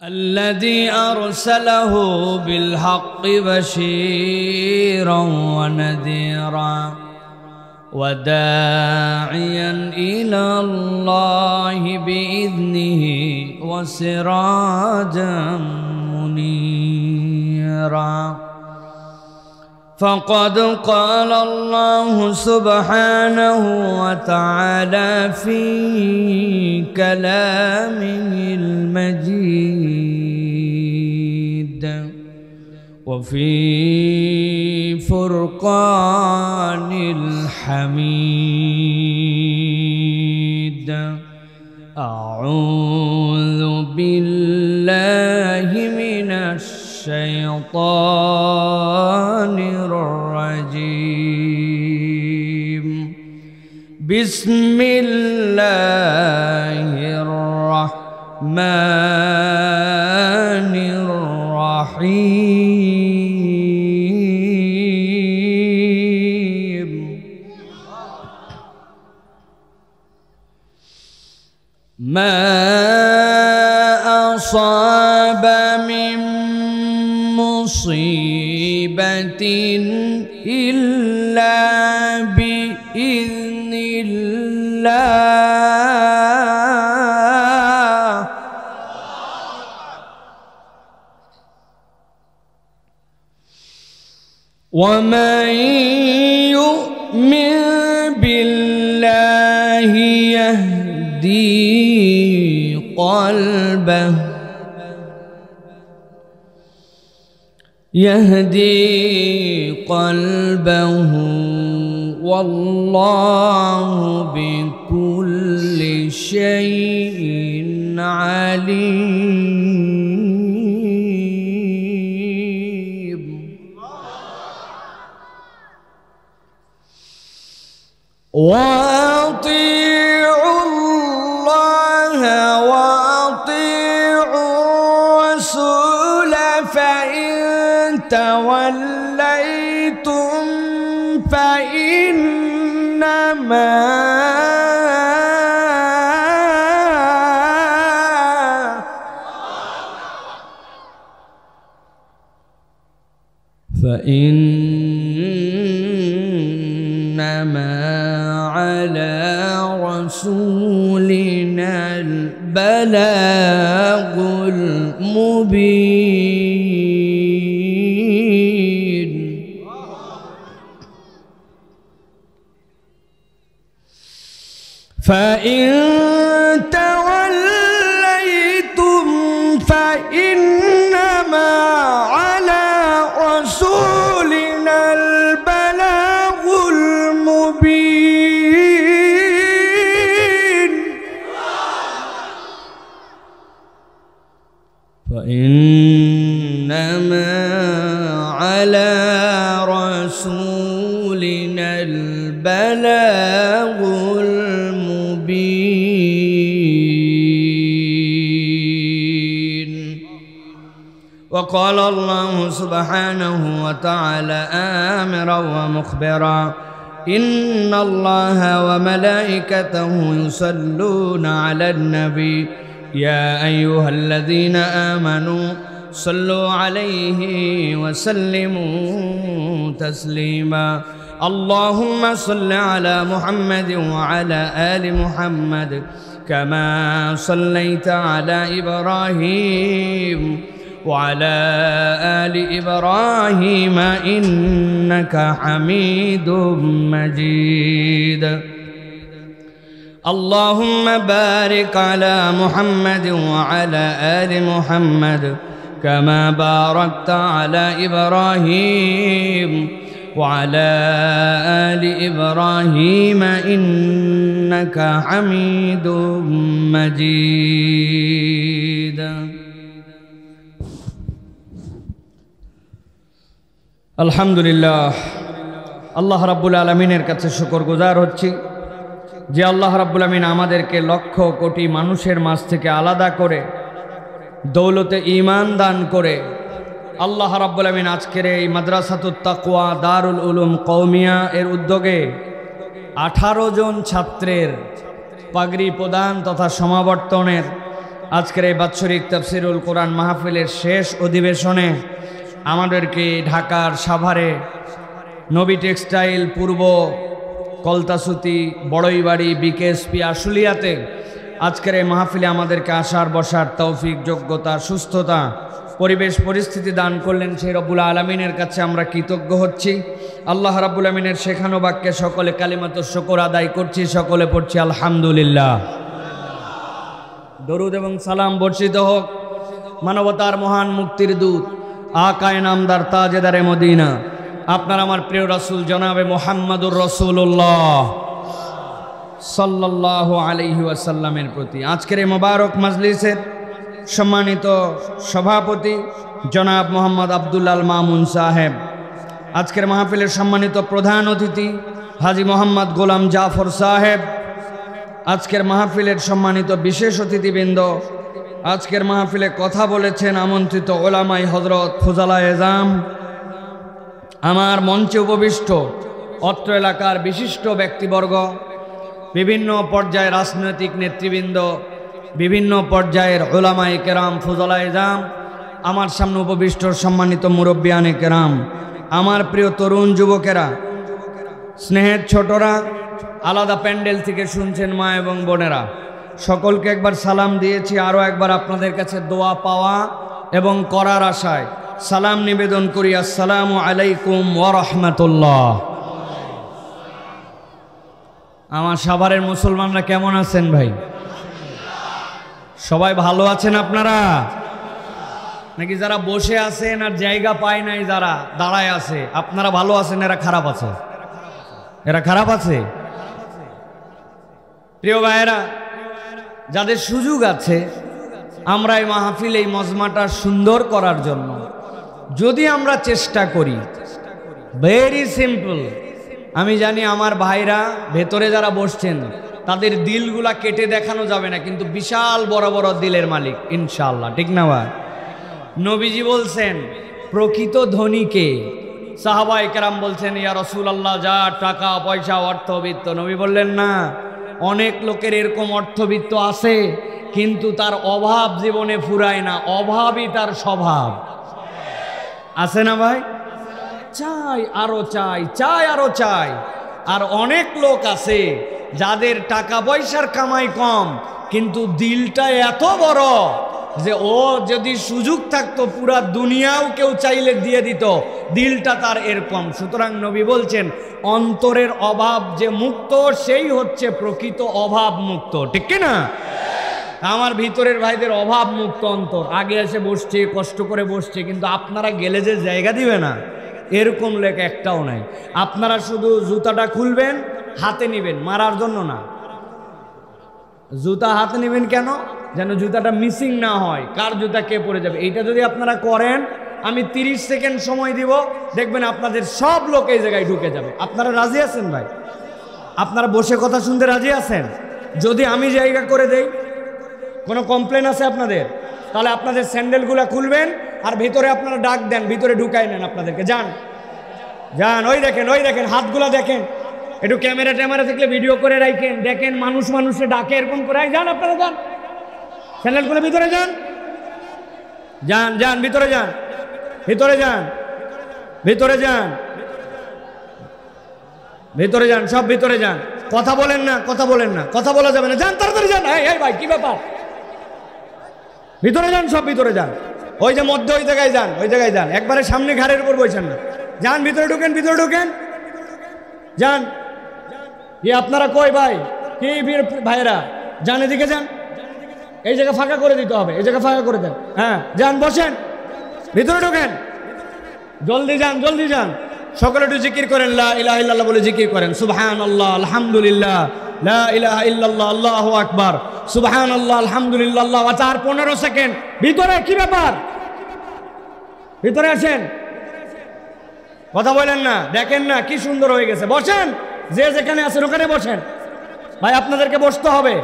الذي أرسله بالحق بشيرا ونذيرا وداعيا إلى الله بإذنه وسراجا منيرا. فقد قال الله سبحانه وتعالى في كلامه المجيد وفي فرقان الحميد: أعوذ بالله من الشيطان الرجيم. بسم الله الرحمن الرحيم. ما أصاب من مصيبة إلا بإذن الله ومن يؤمن بالله يهدي قلبه والله بكل شيء عليم. وأطيعوا الله وأطيعوا الرسول فإن توليتم فإنما على رسولنا البلاغ المبين. فإن توليتم فإنما على رسولنا البلاغ المبين. فإنما على رسولنا البلاغ المبين. وقال الله سبحانه وتعالى آمرا ومخبرا: إن الله وملائكته يصلون على النبي يا أيها الذين آمنوا صلوا عليه وسلموا تسليما. اللهم صل على محمد وعلى آل محمد كما صليت على إبراهيم وعلى آل إبراهيم إنك حميد مجيد. اللهم بارك على محمد وعلى آل محمد كما باركت على إبراهيم وعلى آل إبراهيم إنك حميد مجيد. আলহামদুলিল্লাহ, আল্লাহ রাব্বুল আলামিনের কাছে শুকরগুজার হচ্ছি যে আল্লাহ রাব্বুল আমিন আমাদেরকে লক্ষ কোটি মানুষের মাঝ থেকে আলাদা করে দৌলতে ঈমান দান করে আল্লাহ রাব্বুল আমিন আজকের এই মাদ্রাসাতুত তাকওয়া দারুল উলুম কওমিয়া এর উদ্যোগে 18 জন ছাত্রের পাগড়ি প্রদান তথা সমাবর্তনের আজকের এই বাৎসরিক তাফসিরুল কোরআন মাহফিলের শেষ অধিবেশনে আমাদেরকে ঢাকার সাভারে নবী টেক্সটাইল পূর্ব কলতাসুতি বড়ইবাড়ি বিকেএসপি আশুলিয়াতে আজকের এই মাহফিলে আমাদেরকে আসার বসার তৌফিক যোগ্যতা সুস্থতা পরিবেশ পরিস্থিতি দান করলেন সেই রব্বুল আলামিনের কাছে আমরা কৃতজ্ঞ হচ্ছি। আল্লাহ রাব্বুল আমিনের শেখানো বাক্যে সকলে কালিমাতুশ শুকর আদায় করছি, সকলে পড়ছি আলহামদুলিল্লাহ। দরুদ এবং সালাম বর্ষিত হোক মানবতার মহান মুক্তির দূত আকায়ে নামদার তাজেদারে মদিনা আপনার আমার প্রিয় রাসূল জনাবে মুহাম্মদুর রাসূলুল্লাহ সাল্লাল্লাহু আলাইহি ওয়াসাল্লামের প্রতি। আজকের এই মোবারক মাজলিসের সম্মানিত সভাপতি জনাব মোহাম্মদ আব্দুল্লাহ মামুন সাহেব, আজকের মাহফিলের সম্মানিত প্রধান অতিথি হাজী মোহাম্মদ গোলাম জাফর সাহেব, আজকের মাহফিলের সম্মানিত বিশেষ অতিথিবৃন্দ, আজকের মাহফিলে কথা বলেছেন আমন্ত্রিত ওলামাই হযরত ফুজালা এজাম, আমার মঞ্চে উপবিষ্ট অত্র এলাকার বিশিষ্ট ব্যক্তিবর্গ, বিভিন্ন পর্যায়ের রাজনৈতিক নেতৃবৃন্দ, বিভিন্ন পর্যায়ের ওলামায়ে কেরাম, ফুজালা এজাম, আমার সামনে উপবিষ্ট সম্মানিত মুরব্বিয়ানে কেরাম, আমার প্রিয় তরুণ যুবকেরা, স্নেহের ছোটরা, আলাদা প্যান্ডেল থেকে শুনছেন মা এবং বোনেরা, সকলকে একবার সালাম দিয়েছি। আরও একবার আপনাদের কাছে দোয়া পাওয়া এবং করার আশায় সালাম নিবেদন করি, আসসালামু আলাইকুম ওয়া রাহমাতুল্লাহ। আমার সাভারের মুসলমানরা কেমন আছেন ভাই? সবাই ভালো আছেন আপনারা? নাকি যারা বসে আছেন আর জায়গা পায় নাই, যারা দাঁড়ায় আছে, আপনারা ভালো আছেন, এরা খারাপ আছে? এরা খারাপ আছে? প্রিয় ভাইয়েরা, যাদের সুযোগ আছে, আমরা এই মাহফিল এই মজমাটা সুন্দর করার জন্য যদি আমরা চেষ্টা করি, ভেরি সিম্পল। আমি জানি আমার ভাইরা ভেতরে যারা বসছেন তাদের দিলগুলা কেটে দেখানো যাবে না, কিন্তু বিশাল বড় বড় দিলের মালিক ইনশাআল্লাহ, ঠিক না ভাই? নবীজি বলছেন প্রকৃত ধনীকে, সাহাবায়ে কেরাম বলছেন ইয়া রাসূলুল্লাহ, যা টাকা পয়সা অর্থবিত্ত। নবী বললেন না, অনেক লোকের এরকম অর্থবিত্ত আছে কিন্তু তার অভাব জীবনে ফুরায় না, অভাবই তার স্বভাব। আছে না ভাই? চাই আরো চাই, চাই আরো চাই। আর অনেক লোক আছে যাদের টাকা পয়সার কামাই কম কিন্তু দিলটা এত বড় যে ও যদি সুযোগ থাকতো পুরা দুনিয়াও কেউ চাইলে দিয়ে দিত, দিলটা তার এরকম। সুতরাং নবী বলছেন অন্তরের অভাব যে মুক্ত সেই হচ্ছে প্রকৃত অভাব মুক্ত, ঠিক কি না? আমার ভিতরের ভাইদের অভাব মুক্ত অন্তর, আগে এসে বসছে, কষ্ট করে বসছে, কিন্তু আপনারা গেলে যে জায়গা দিবে না এরকম লেখ একটাও নাই। আপনারা শুধু জুতাটা খুলবেন, হাতে নেবেন, মারার জন্য না। জুতা হাতে নেবেন কেন? যেন জুতাটা মিসিং না হয়, কার জুতা কে পরে যাবে। এইটা যদি আপনারা করেন, আমি 30 সেকেন্ড সময় দিব, দেখবেন আপনাদের সব লোক এই জায়গায় ঢুকে যাবে। আপনারা রাজি আছেন ভাই? আপনারা বসে কথা শুনতে রাজি আছেন? যদি আমি জায়গা করে দেই, কোনো কমপ্লেন আছে আপনাদের? তাহলে আপনাদের স্যান্ডেলগুলো খুলবেন আর ভিতরে আপনারা ডাক দেন, ভিতরে ঢুকাই নেন আপনাদেরকে, যান যান। ওই দেখেন, ওই দেখেন, হাতগুলো দেখেন, একটু ক্যামেরা ট্যামেরা থাকলে ভিডিও করে রাখেন, দেখেন মানুষ মানুষে ডাকে এরকম করে, যান আপনারা যান, স্যান্ডেলগুলো ভিতরে যান, যান যান, ভিতরে যান, ভিতরে যান, ভিতরে যান, ভিতরে যান, সব ভিতরে যান। কথা বলেন না, কথা বলেন না, কথা বলা যাবে না, যান তাড়াতাড়ি যান। এই ভাই কি ব্যাপার? ভিতরে যান, সব ভিতরে যান। ওই যে মধ্যে ওই জায়গায় যান, ওই জায়গায় যান, একবারে সামনে ঘাড়ের উপর বসেন না, যান ভিতরে ঢুকেন, ভিতরে ঢুকেন, যান। কি আপনারা কই ভাই? কি ভাইরা যান, এদিকে যান, এই জায়গা ফাঁকা করে দিতে হবে, এই জায়গা ফাঁকা করে দেন। হ্যাঁ যান, বসেন, ভিতরে ঢোকেন, জলদি যান, জলদি যান। সকলে একটু জিকির করেন, লা ইলাহা ইল্লাল্লাহ বলে জিকির করেন, সুবহানাল্লাহ আলহামদুলিল্লাহ লা ইলাহা ইল্লাল্লাহ আল্লাহু আকবার, সুবহানাল্লাহ আলহামদুলিল্লাহ আল্লাহু আকবার। 15 সেকেন্ড ভিতরে। কি ব্যাপার? ভিতরে আসেন, কথা বলেন না, দেখেন না কি সুন্দর হয়ে গেছে। বসেন, যে যেখানে আছেন ওখানে বসেন। ভাই আপনাদেরকে বসতে হবে,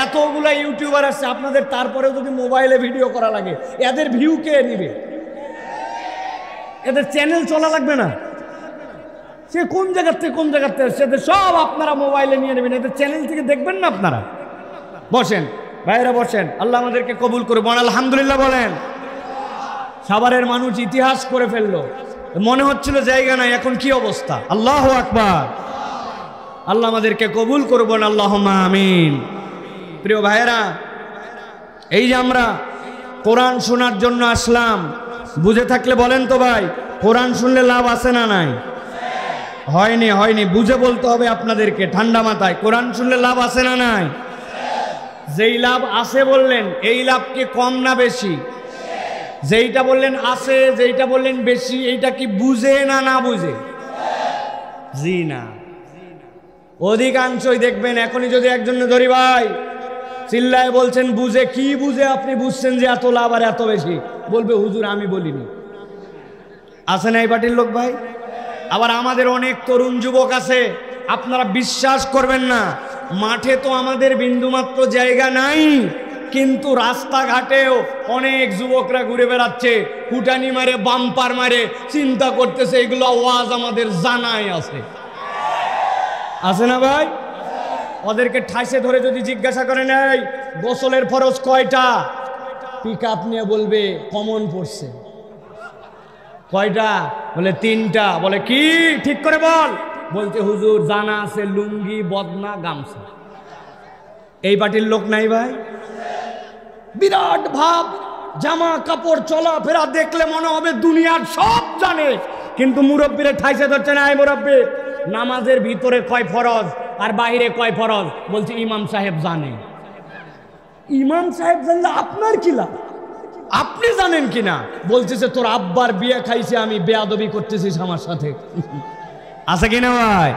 এতগুলা ইউটিউবার আসছে আপনাদের, তারপরেও যদি মোবাইলে ভিডিও করা লাগে, এদের ভিউ কে নিবে? এদের চ্যানেল চলা লাগবে না? সে কোন জায়গার থেকে কোন জায়গার থেকে সেদের সব আপনারা মোবাইলে নিয়ে নেবেন, এদের চ্যানেল থেকে দেখবেন না আপনারা। বসেন, ভাইরা বসেন, আল্লাহ আমাদেরকে কবুল করে বলেন আলহামদুলিল্লাহ বলেন। সাভারের মানুষ ইতিহাস করে ফেললো, মনে হচ্ছিল জায়গা নাই, এখন কি অবস্থা। আল্লাহু আকবার। আল্লাহ আমাদেরকে কবুল করবেন, আল্লাহুম্মা আমিন। প্রিয় ভাইয়েরা, এই যে আমরা কোরআন শোনার জন্য আসলাম, বুঝে থাকলে বলেন তো ভাই, কোরআন শুনলে লাভ আছে না নাই? হয়নি, বুঝে বলতে হবে আপনাদেরকে ঠান্ডা মাথায়। কোরআন শুনলে লাভ আছে না নাই? যেই লাভ আছে বললেন, এই লাভ কি কম না বেশি? যেইটা বললেন আছে, যেইটা বললেন বেশি, এইটা কি বুঝে না না বুঝে? জি না। অধিকাংশই দেখবেন এখনই যদি একজন ধরি ভাই চিল্লায় বলছেন বুঝে, কি বুঝে আপনি বুঝছেন যে এত লাভ আর এত বেশি? বলবে হুজুর আমি বলিনি। আছে না এই পার্টির লোক ভাই? আবার আমাদের অনেক তরুণ যুবক আছে, আপনারা বিশ্বাস করবেন না, মাঠে তো আমাদের বিন্দুমাত্র জায়গা নাই, কিন্তু রাস্তাঘাটেও অনেক যুবকরা ঘুরে বেড়াচ্ছে, হুটানি মারে, বাম্পার মারে, চিন্তা করতেছে এগুলো ওয়াজ আমাদের জানাই আছে। আছে না ভাই? ওদেরকে ঠাইসে ধরে যদি জিজ্ঞাসা করেন এই গোসলের ফরজ কয়টা, পিক আপ নিয়ে বলবে কমন পড়ছে। কয়টা? বলে 3টা। বলে কি ঠিক করে বল? বলতে হুজুর জানা আছে লুঙ্গি, বদনা, গামছা। এই পার্টির লোক নাই ভাই? বিরাট ভাব, জামা কাপড় চলাফেরা দেখলে মনে হবে দুনিয়ার সব জানে, কিন্তু মুরব্বীরে ঠাইসে ধরছে না। এই মুরব্বী, নামাজের ভিতরে কয় ফরজ আর বাইরে কয় ফরজ? বলছে ইমাম সাহেব জানে। ইমাম সাহেব জানলে আপনার কি লাভ? আপনি জানেন কিনা? বলতেছে তোর আব্বার বিয়ে খাইছে, আমি বেয়াদবি করতেছিস আমার সাথে। আছে কিনা ভাই?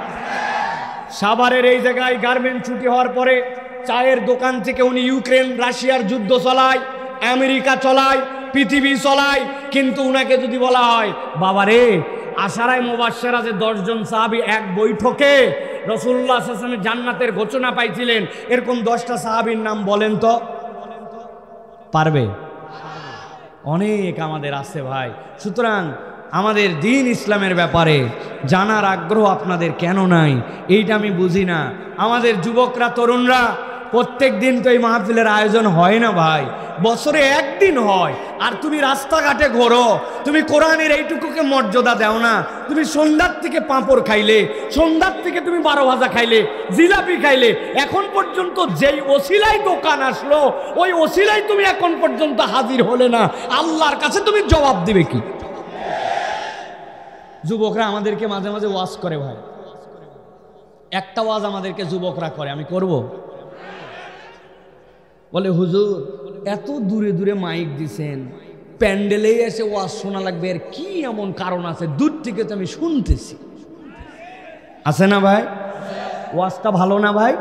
সাভারের এই জায়গায় গার্মেন্ট ছুটি হওয়ার পরে চায়ের দোকান থেকে উনি ইউক্রেন রাশিয়ার যুদ্ধ চলায়, আমেরিকা চলায়, পৃথিবী চলায়, কিন্তু উনাকে যদি বলা হয় বাবারে আশারায়ে মুবাশশারা যে 10 জন সাহাবী এক বৈঠকে রাসূলুল্লাহ সাল্লাল্লাহু আলাইহি ওয়াসাল্লাম জান্নাতের ঘোষণা পাইছিলেন, এরকম 10টা সাহাবীর নাম বলেন তো। পারবে? অনেক আমাদের আছে ভাই। সুতরাং আমাদের দ্বীন ইসলামের ব্যাপারে জানার আগ্রহ আপনাদের কেন নাই এইটা আমি বুঝি না। আমাদের যুবকরা, তরুণরা, প্রত্যেক দিন তো এই মাহফিলের আয়োজন হয় না ভাই, বছরে একদিন হয়। আর তুমি রাস্তাঘাটে ঘোরো, তুমি কোরআনের এইটুকুকে মর্যাদা দাও না। তুমি সন্ধ্যার থেকে পাঁপড় খাইলে, সন্ধ্যার থেকে তুমি 12 ভাজা খাইলে, জিলাপি খাইলে, এখন পর্যন্ত যেই ওসিলাই দোকান আসলো ওই ওসিলাই তুমি এখন পর্যন্ত হাজির হলে না, আল্লাহর কাছে তুমি জবাব দিবে কি? যুবকরা আমাদেরকে মাঝে মাঝে ওয়াজ করে ভাই, একটা ওয়াজ আমাদেরকে যুবকরা করে, আমি করব? বলে হুজুর এত দূরে দূরে মাইক দিছেন, প্যান্ডেলেই এসে ওয়াজ শোনা লাগবে, এর কি এমন কারণ আছে? দূর থেকে তো আমি শুনতেছি। আছে না ভাই? ওয়াজটা ভালো না ভাই?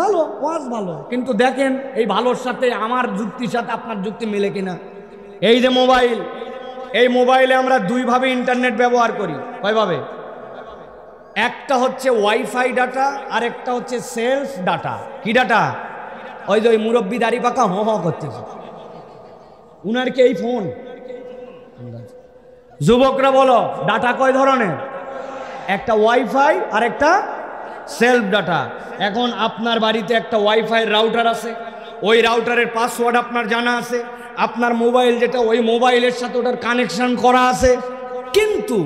ভালো, ওয়াজ ভালো, কিন্তু দেখেন এই ভালোর সাথে আমার যুক্তির সাথে আপনার যুক্তি মেলে কিনা। এই যে মোবাইল, এই মোবাইলে আমরা 2 ভাবে ইন্টারনেট ব্যবহার করি। কয়ভাবে? একটা হচ্ছে ওয়াইফাই ডাটা, আর একটা হচ্ছে সেলফ ডাটা। কি ডাটা? ওই যে ওই মুরব্বী দাড়ি পাকা হ হ করতেছে, উনার কি এই ফোন? যুবকরা বলো ডাটা কয় ধরনের? একটা ওয়াইফাই আর একটা সেলফ ডাটা। এখন আপনার বাড়িতে একটা ওয়াইফাই রাউটার আছে, ওই রাউটারের পাসওয়ার্ড আপনার জানা আছে, আপনার মোবাইল যেটা ওই মোবাইলের সাথে ওটার কানেকশন করা আছে, কিন্তু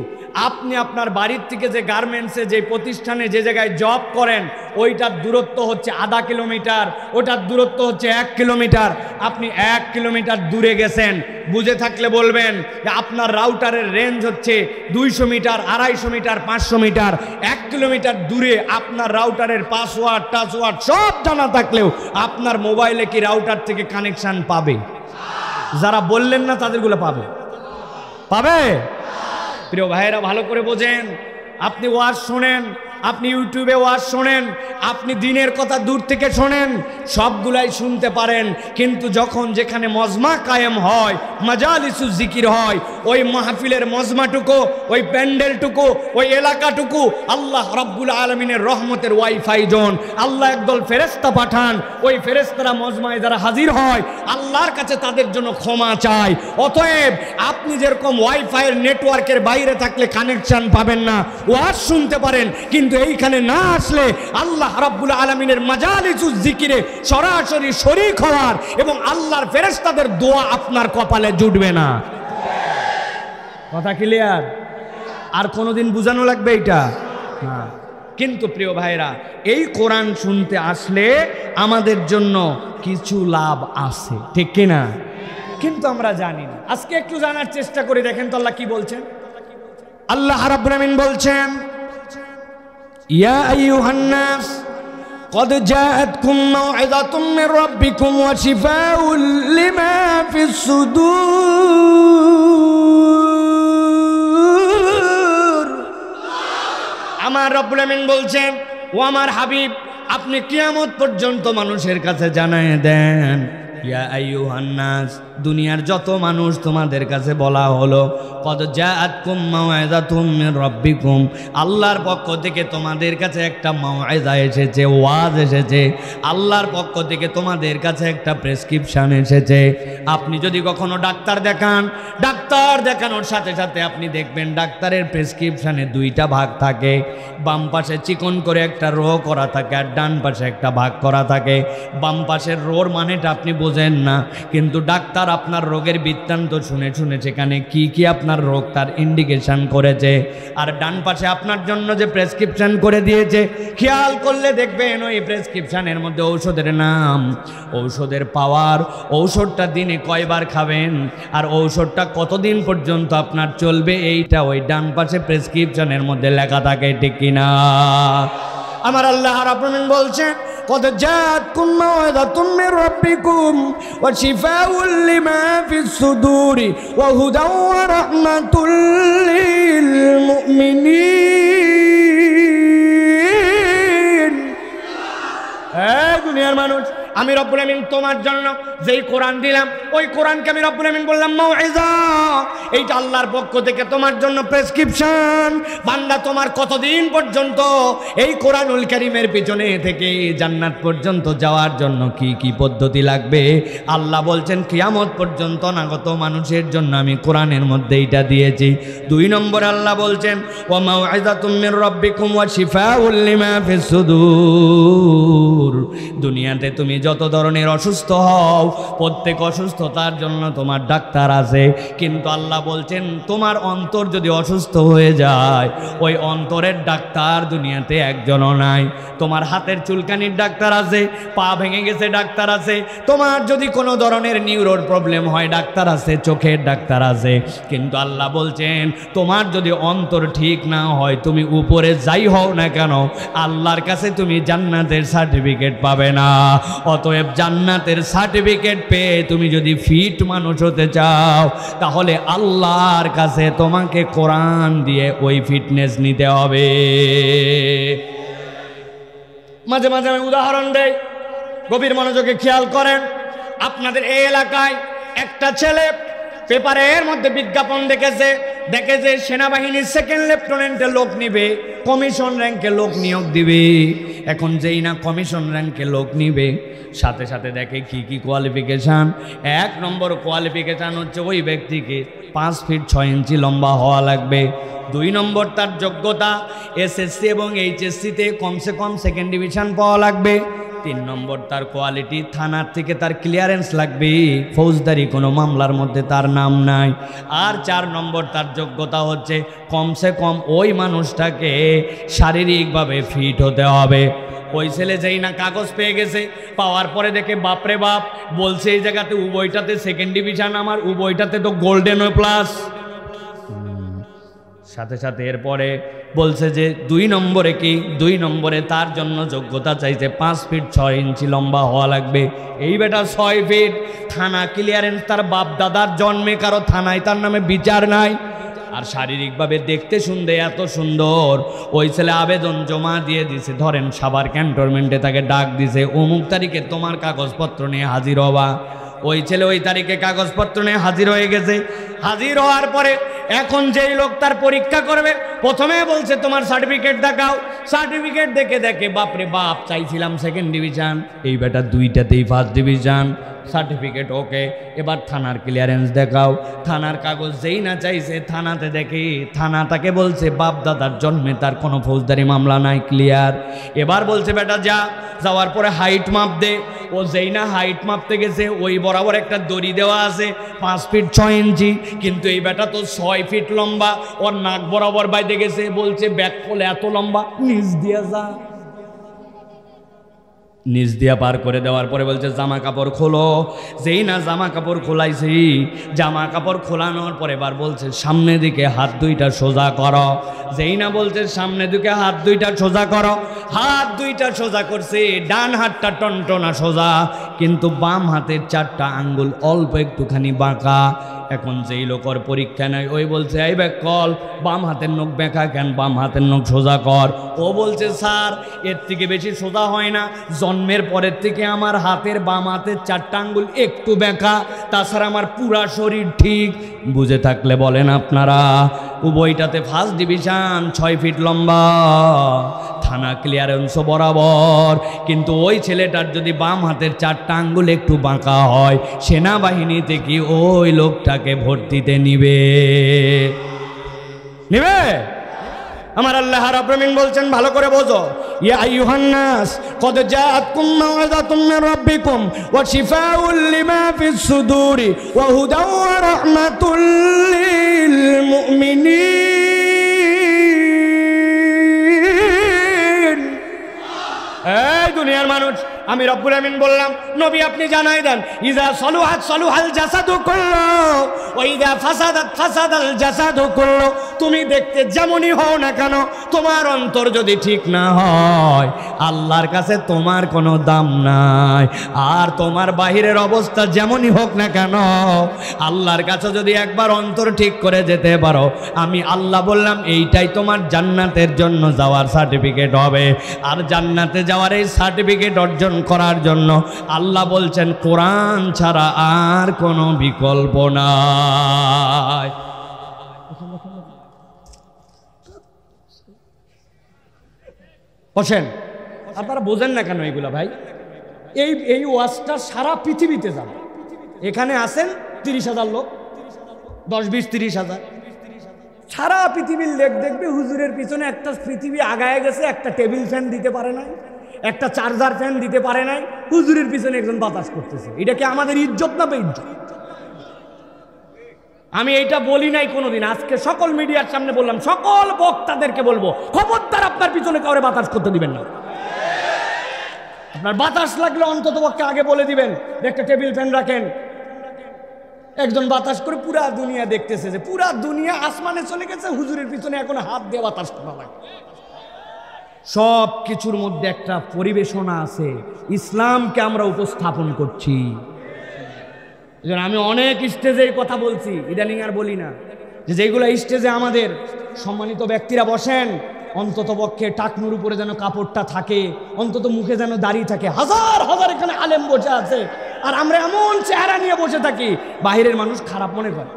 আপনি আপনার বাড়ির থেকে যে গার্মেন্টসে, যে প্রতিষ্ঠানে, যে জায়গায় জব করেন, ওইটার দূরত্ব হচ্ছে আধা কিলোমিটার, ওটার দূরত্ব হচ্ছে 1 কিলোমিটার। আপনি 1 কিলোমিটার দূরে গেছেন, বুঝে থাকলে বলবেন যে আপনার রাউটারের রেঞ্জ হচ্ছে 200 মিটার, 250 মিটার, 500 মিটার। 1 কিলোমিটার দূরে আপনার রাউটারের পাসওয়ার্ড টাসওয়ার্ড সব জানা থাকলেও আপনার মোবাইলে কি রাউটার থেকে কানেকশন পাবে? যারা বললেন না তাদেরগুলো পাবে? পাবে? প্রিয় ভাইয়েরা ভালো করে বোঝেন, আপনি ওয়াজ শোনেন, আপনি ইউটিউবে ওয়াজ শোনেন, আপনি দিনের কথা দূর থেকে শোনেন, সবগুলাই শুনতে পারেন, কিন্তু যখন যেখানে মজমা কায়েম হয়, মাজালিসুজ জিকির হয়, ওই মাহফিলের মজমাটুকু, ওই প্যান্ডেলটুকু, ওই এলাকাটুকু আল্লাহ রাব্বুল আলামিনের রহমতের ওয়াইফাই জোন। আল্লাহ একদল ফেরেশতা পাঠান, ওই ফেরেশতারা মজমায় যারা হাজির হয় আল্লাহর কাছে তাদের জন্য ক্ষমা চায়। অতএব আপনি যেরকম ওয়াইফাইয়ের নেটওয়ার্কের বাইরে থাকলে কানেকশন পাবেন না, ওয়াজ শুনতে পারেন, কিন্তু কিন্তু এইখানে না আসলে আল্লাহ রাব্বুল আলামিনের মাজালিসুজ জিকিরে সরাসরি শরীক হওয়ার এবং আল্লাহর ফেরেশতাদের দোয়া আপনার কপালে জুটবে না। কথা ক্লিয়ার? আর কোনোদিন বুঝানো লাগবে এটা না। কিন্তু প্রিয় ভাইরা, এই কোরআন শুনতে আসলে আমাদের জন্য কিছু লাভ আছে, ঠিক কিনা? কিন্তু আমরা জানি না। আজকে একটু জানার চেষ্টা করে দেখেন তো আল্লাহ কি বলছেন। আল্লাহ রাব্বুল আমিন বলছেন, ইয়া আইয়ুহান নাস قد جاءتكم موعظة من ربكم وشفاء لما في الصدور। আমার রব্বুল আমিন বলছেন, ও আমার হাবিব, আপনি কিয়ামত পর্যন্ত মানুষের কাছে জানায় দেন, ইয়া আইয়ুহান নাস, দুনিয়ার যত মানুষ তোমাদের কাছে বলা হলো, কদ জাআতকুম মাউইযাতুম মির রাব্বিকুম, আল্লাহর পক্ষ থেকে তোমাদের কাছে একটা মাউইযা এসেছে, ওয়াজ এসেছে, আল্লাহর পক্ষ থেকে তোমাদের কাছে একটা প্রেসক্রিপশন এসেছে। আপনি যদি কখনো ডাক্তার দেখান, ডাক্তার দেখানোর সাথে সাথে আপনি দেখবেন ডাক্তারের প্রেসক্রিপশনে দুইটা ভাগ থাকে, বাম পাশে চিকন করে একটা রো করা থাকে আর ডান পাশে একটা ভাগ করা থাকে। বাম পাশের রোর মানেটা আপনি বোঝেন না, কিন্তু ডাক্তার আপনার রোগের বৃত্তান্ত শুনে শুনে সেখানে কি কি আপনার রোগ তার ইন্ডিকেশন করেছে। আর ডান পাশে আপনার জন্য যে প্রেসক্রিপশন করে দিয়েছে, খেয়াল করলে দেখবেন ওই প্রেসক্রিপশনের মধ্যে ঔষধের নাম, ঔষধের পাওয়ার, ঔষধটা দিনে কয়বার খাবেন আর ঔষধটা কতদিন পর্যন্ত আপনার চলবে, এইটা ওই ডান পাশে প্রেসক্রিপশনের মধ্যে লেখা থাকে, ঠিক কিনা? আমার আল্লাহ রাব্বুল আমিন বলছেন, قد جاءتكم موعظة من ربكم وشفاء لما في الصدور وهدى ورحمة للمؤمنين। দুনিয়ার মানুষ, আমি রব্বুল আমিন তোমার জন্য যেই কোরআন দিলাম, ওই কোরআনকে আমি রব্বুল আমিন বললাম মাউইযা, এইটা আল্লাহর পক্ষ থেকে তোমার জন্য প্রেসক্রিপশন। বান্দা, তোমার কতদিন পর্যন্ত এই কোরআনুল কারীমের পিছনে থেকে জান্নাত পর্যন্ত যাওয়ার জন্য কি কি পদ্ধতি লাগবে, আল্লাহ বলছেন কিয়ামত পর্যন্ত নাগত মানুষের জন্য আমি কোরআনের মধ্যে এইটা দিয়েছি। 2 নম্বর আল্লাহ বলছেন, ওয়া মাউইযাতুম মির রাব্বিকুম ওয়া শিফাউল লিমা ফিস সুদূর। দুনিয়াতে তুমি যত ধরনের অসুস্থ হও, প্রত্যেক অসুস্থতার জন্য তোমার ডাক্তার আছে, কিন্তু আল্লাহ বলছেন তোমার অন্তর যদি অসুস্থ হয়ে যায়, ওই অন্তরের ডাক্তার দুনিয়াতে একজনও নাই। তোমার হাতের চুলকানির ডাক্তার আছে, পা ভেঙে গেছে ডাক্তার আছে, তোমার যদি কোনো ধরনের নিউরোর প্রবলেম হয় ডাক্তার আছে, চোখের ডাক্তার আছে, কিন্তু আল্লাহ বলছেন তোমার যদি অন্তর ঠিক না হয়, তুমি উপরে যাই হও না কেন, আল্লাহর কাছে তুমি জান্নাতের সার্টিফিকেট পাবে না। অতএব জান্নাতের সার্টিফিকেট পেয়ে তুমি যদি ফিট মানুষ হতে চাও, তাহলে আল্লাহর কাছে তোমাকে কোরআন দিয়ে ওই ফিটনেস নিতে হবে। মাঝে মাঝে আমি উদাহরণ দেই, গভীর মনোযোগে খেয়াল করেন। আপনাদের এই এলাকায় একটা ছেলে পেপারের মধ্যে বিজ্ঞাপন দেখে যে সেনাবাহিনীর 2nd লেফটেন্যান্টের লোক নিবে, কমিশন র্যাঙ্কে লোক নিয়োগ দিবে। এখন যেই না কমিশন র্যাঙ্কে লোক নিবে, সাথে সাথে দেখে কি কি কোয়ালিফিকেশান। 1 নম্বর কোয়ালিফিকেশান হচ্ছে ওই ব্যক্তিকে 5 ফিট 6 ইঞ্চি লম্বা হওয়া লাগবে। 2 নম্বর তার যোগ্যতা, এসএসসি এবং এইচএসসিতে কমসে কম 2nd ডিভিশন পাওয়া লাগবে। 3 নম্বর তার কোয়ালিটি, থানার থেকে তার ক্লিয়ারেন্স লাগবে, ফৌজদারি কোনো মামলার মধ্যে তার নাম নাই। আর 4 নম্বর তার যোগ্যতা হচ্ছে কমসে কম ওই মানুষটাকে শারীরিকভাবে ফিট হতে হবে। ওই ছেলে যেই না কাগজ পেয়ে গেছে, পাওয়ার পরে দেখে বাপরে বাপ, বলছে এই জায়গাতে উভয়টাতে 2nd ডিভিশন, আমার উভয়টাতে তো গোল্ডেন প্লাস। সাথে সাথে এরপরে বলছে যে 2 নম্বরে কি, 2 নম্বরে তার জন্য যোগ্যতা চাইছে 5 ফিট 6 ইঞ্চি লম্বা হওয়া লাগবে। এই বেটা 6 ফিট, থানা ক্লিয়ারেন্স তার বাপ দাদার জন্মে, কারো থানায় তার নামে বিচার নাই। আর শারীরিকভাবে দেখতে শুনতে এত সুন্দর। ওই ছেলে আবেদন জমা দিয়ে দিছে, ধরেন সাভার ক্যান্টনমেন্টে তাকে ডাক দিছে, অমুক তারিখে তোমার কাগজপত্র নিয়ে হাজির হবা। ওই ছেলে ওই তারিখে কাগজপত্র নিয়ে হাজির হয়ে গেছে। হাজির হওয়ার পরে এখন যেই লোক তার পরীক্ষা করবে, প্রথমে বলছে তোমার সার্টিফিকেট দেখাও। সার্টিফিকেট দেখে দেখে বাপরে বাপ, চাইছিলাম সেকেন্ড ডিভিশন, এই বেটা দুইটাতেই ফার্স্ট ডিভিশন, সার্টিফিকেট ওকে। এবার থানার ক্লিয়ারেন্স দেখাও। থানার কাগজ যেই না চাইছে, থানাতে দেখে থানা তাকে বলছে বাপ দাদার জন্মে তার কোনো ফৌজদারি মামলা নাই, ক্লিয়ার। এবার বলছে বেটা যা, যাওয়ার পরে হাইট মাপ দে। ও যেই না হাইট মাপতে গেছে, ওই বরাবর একটা দড়ি দেওয়া আছে 5 ফিট 6 ইঞ্চি, কিন্তু এই বেটা তো 6 ফিট লম্বা, ওর নাক বরাবর বাইতে গেছে। বলছে ব্যাক ফলে এত লম্বা, নিচ দিয়া যা। নিচ দিয়া পার করে দেওয়ার পরে বলছে জামা কাপড় খোলো। যেই না জামা কাপড় খোলাইছি, জামা কাপড় খোলানোর পরে এবার বলছে সামনে দিকে হাত দুইটা সোজা করো। যেই না বলছে সামনে দিকে হাত দুইটা সোজা করো, হাত দুইটা সোজা করছে। ডান হাতটা টনটনা সোজা, কিন্তু বাম হাতের 4টা আঙ্গুল অল্প একটুখানি বাঁকা। এখন যেই লোকর পরীক্ষা নেয়, ওই বলছে এই ব্যাক কল, বাম হাতের নখ বেঁকা কেন, বাম হাতের নখ সোজা কর। ও বলছে স্যার এর থেকে বেশি সোজা হয় না, জন্মের পরের থেকে আমার হাতের বাম হাতের 4টা আঙ্গুল একটু বেঁকা, তাছাড়া আমার পুরা শরীর ঠিক। বুঝে থাকলে বলেন আপনারা। উভয়টাতে ফার্স্ট ডিভিশন, 6 ফিট লম্বা, থানা ক্লিয়ারেন্স বরাবর। কিন্তু ওই ছেলেটার যদি বাম হাতের 4টা আঙ্গুল একটু বাঁকা হয়, সেনাবাহিনীতে কি ওই লোকটাকে ভর্তিতে নিবে? আমার আল্লাহ রাব্বুল আলামিন বলছেন ভালো করে বোঝো, ইয়া আইয়ুহান নাস কদ জাআতকুম মাউইযাতুম মির রাব্বিকুম ওয়া শিফাউল লিমা ফিস সুদুরি ওয়া হুদাও ওয়া রাহমাতুল লিল মুমিনিন। এই দুনিয়ার মানুষ, আমি রব্বুল আমিন বললাম নবী আপনি জানাই দেন, ইজা সলুহাত সলুহাল জাসাদু কুল্লু ওয়া ইজা ফাসাদাত ফাসাদাল জাসাদু কুল্লু। তুমি দেখতে যেমনই হও না কেন, তোমার অন্তর যদি ঠিক না হয়, আল্লাহর কাছে তোমার কোনো দাম নাই। আর তোমার বাহিরের অবস্থা যেমনই হোক না কেন, আল্লাহর কাছে যদি একবার অন্তর ঠিক করে যেতে পারো, আমি আল্লাহ বললাম এইটাই তোমার জান্নাতের জন্য যাওয়ার সার্টিফিকেট হবে। আর জান্নাতে যাওয়ার এই সার্টিফিকেট অর্জন করার জন্য আল্লাহ বলছেন কোরআন ছাড়া আর কোনো বিকল্প নাই। বসেন, আপনারা বোঝেন না কেন এগুলা ভাই? এই ওয়াজটা সারা পৃথিবীতে যাবে। এখানে আসেন 30,000 লোক, 10-20-30,000, সারা পৃথিবীর লোক দেখবে হুজুরের পিছনে একটা পৃথিবী আগায় গেছে, একটা টেবিল ফ্যান দিতে পারে নাই, একটা চার্জার ফ্যান দিতে পারে নাই, হুজুরের পিছনে একজন বাতাস করতেছে। এটা কি আমাদের ইজ্জত না বেইজ্জত? আমি এইটা বলি নাই কোনোদিন, আজকে সকল মিডিয়ার সামনে বললাম, সকল বক্তাদেরকে বলবো খবরদার আপনার পিছনে কাউরে বাতাস করতে দিবেন না। আপনার বাতাস লাগলে অন্তত পক্ষে আগে বলে দিবেন, একটা টেবিল ফ্যান রাখেন। একজন বাতাস করে পুরা দুনিয়া দেখতেছে যে পুরা দুনিয়া আসমানে চলে গেছে, হুজুরের পিছনে এখন হাত দিয়ে বাতাস করা লাগে। সব কিছুর মধ্যে একটা পরিবেশনা আছে, ইসলামকে আমরা উপস্থাপন করছি। আমি অনেক স্টেজে কথা বলছি, ইদানিং আর বলি না, যে যেগুলো স্টেজে আমাদের সম্মানিত ব্যক্তিরা বসেন, অন্তত পক্ষে টাকনুর উপরে যেন কাপড়টা থাকে, অন্তত মুখে যেন দাড়ি থাকে। হাজার হাজার এখানে আলেম বসে আছে, আর আমরা এমন চেহারা নিয়ে বসে থাকি, বাহিরের মানুষ খারাপ মনে করে।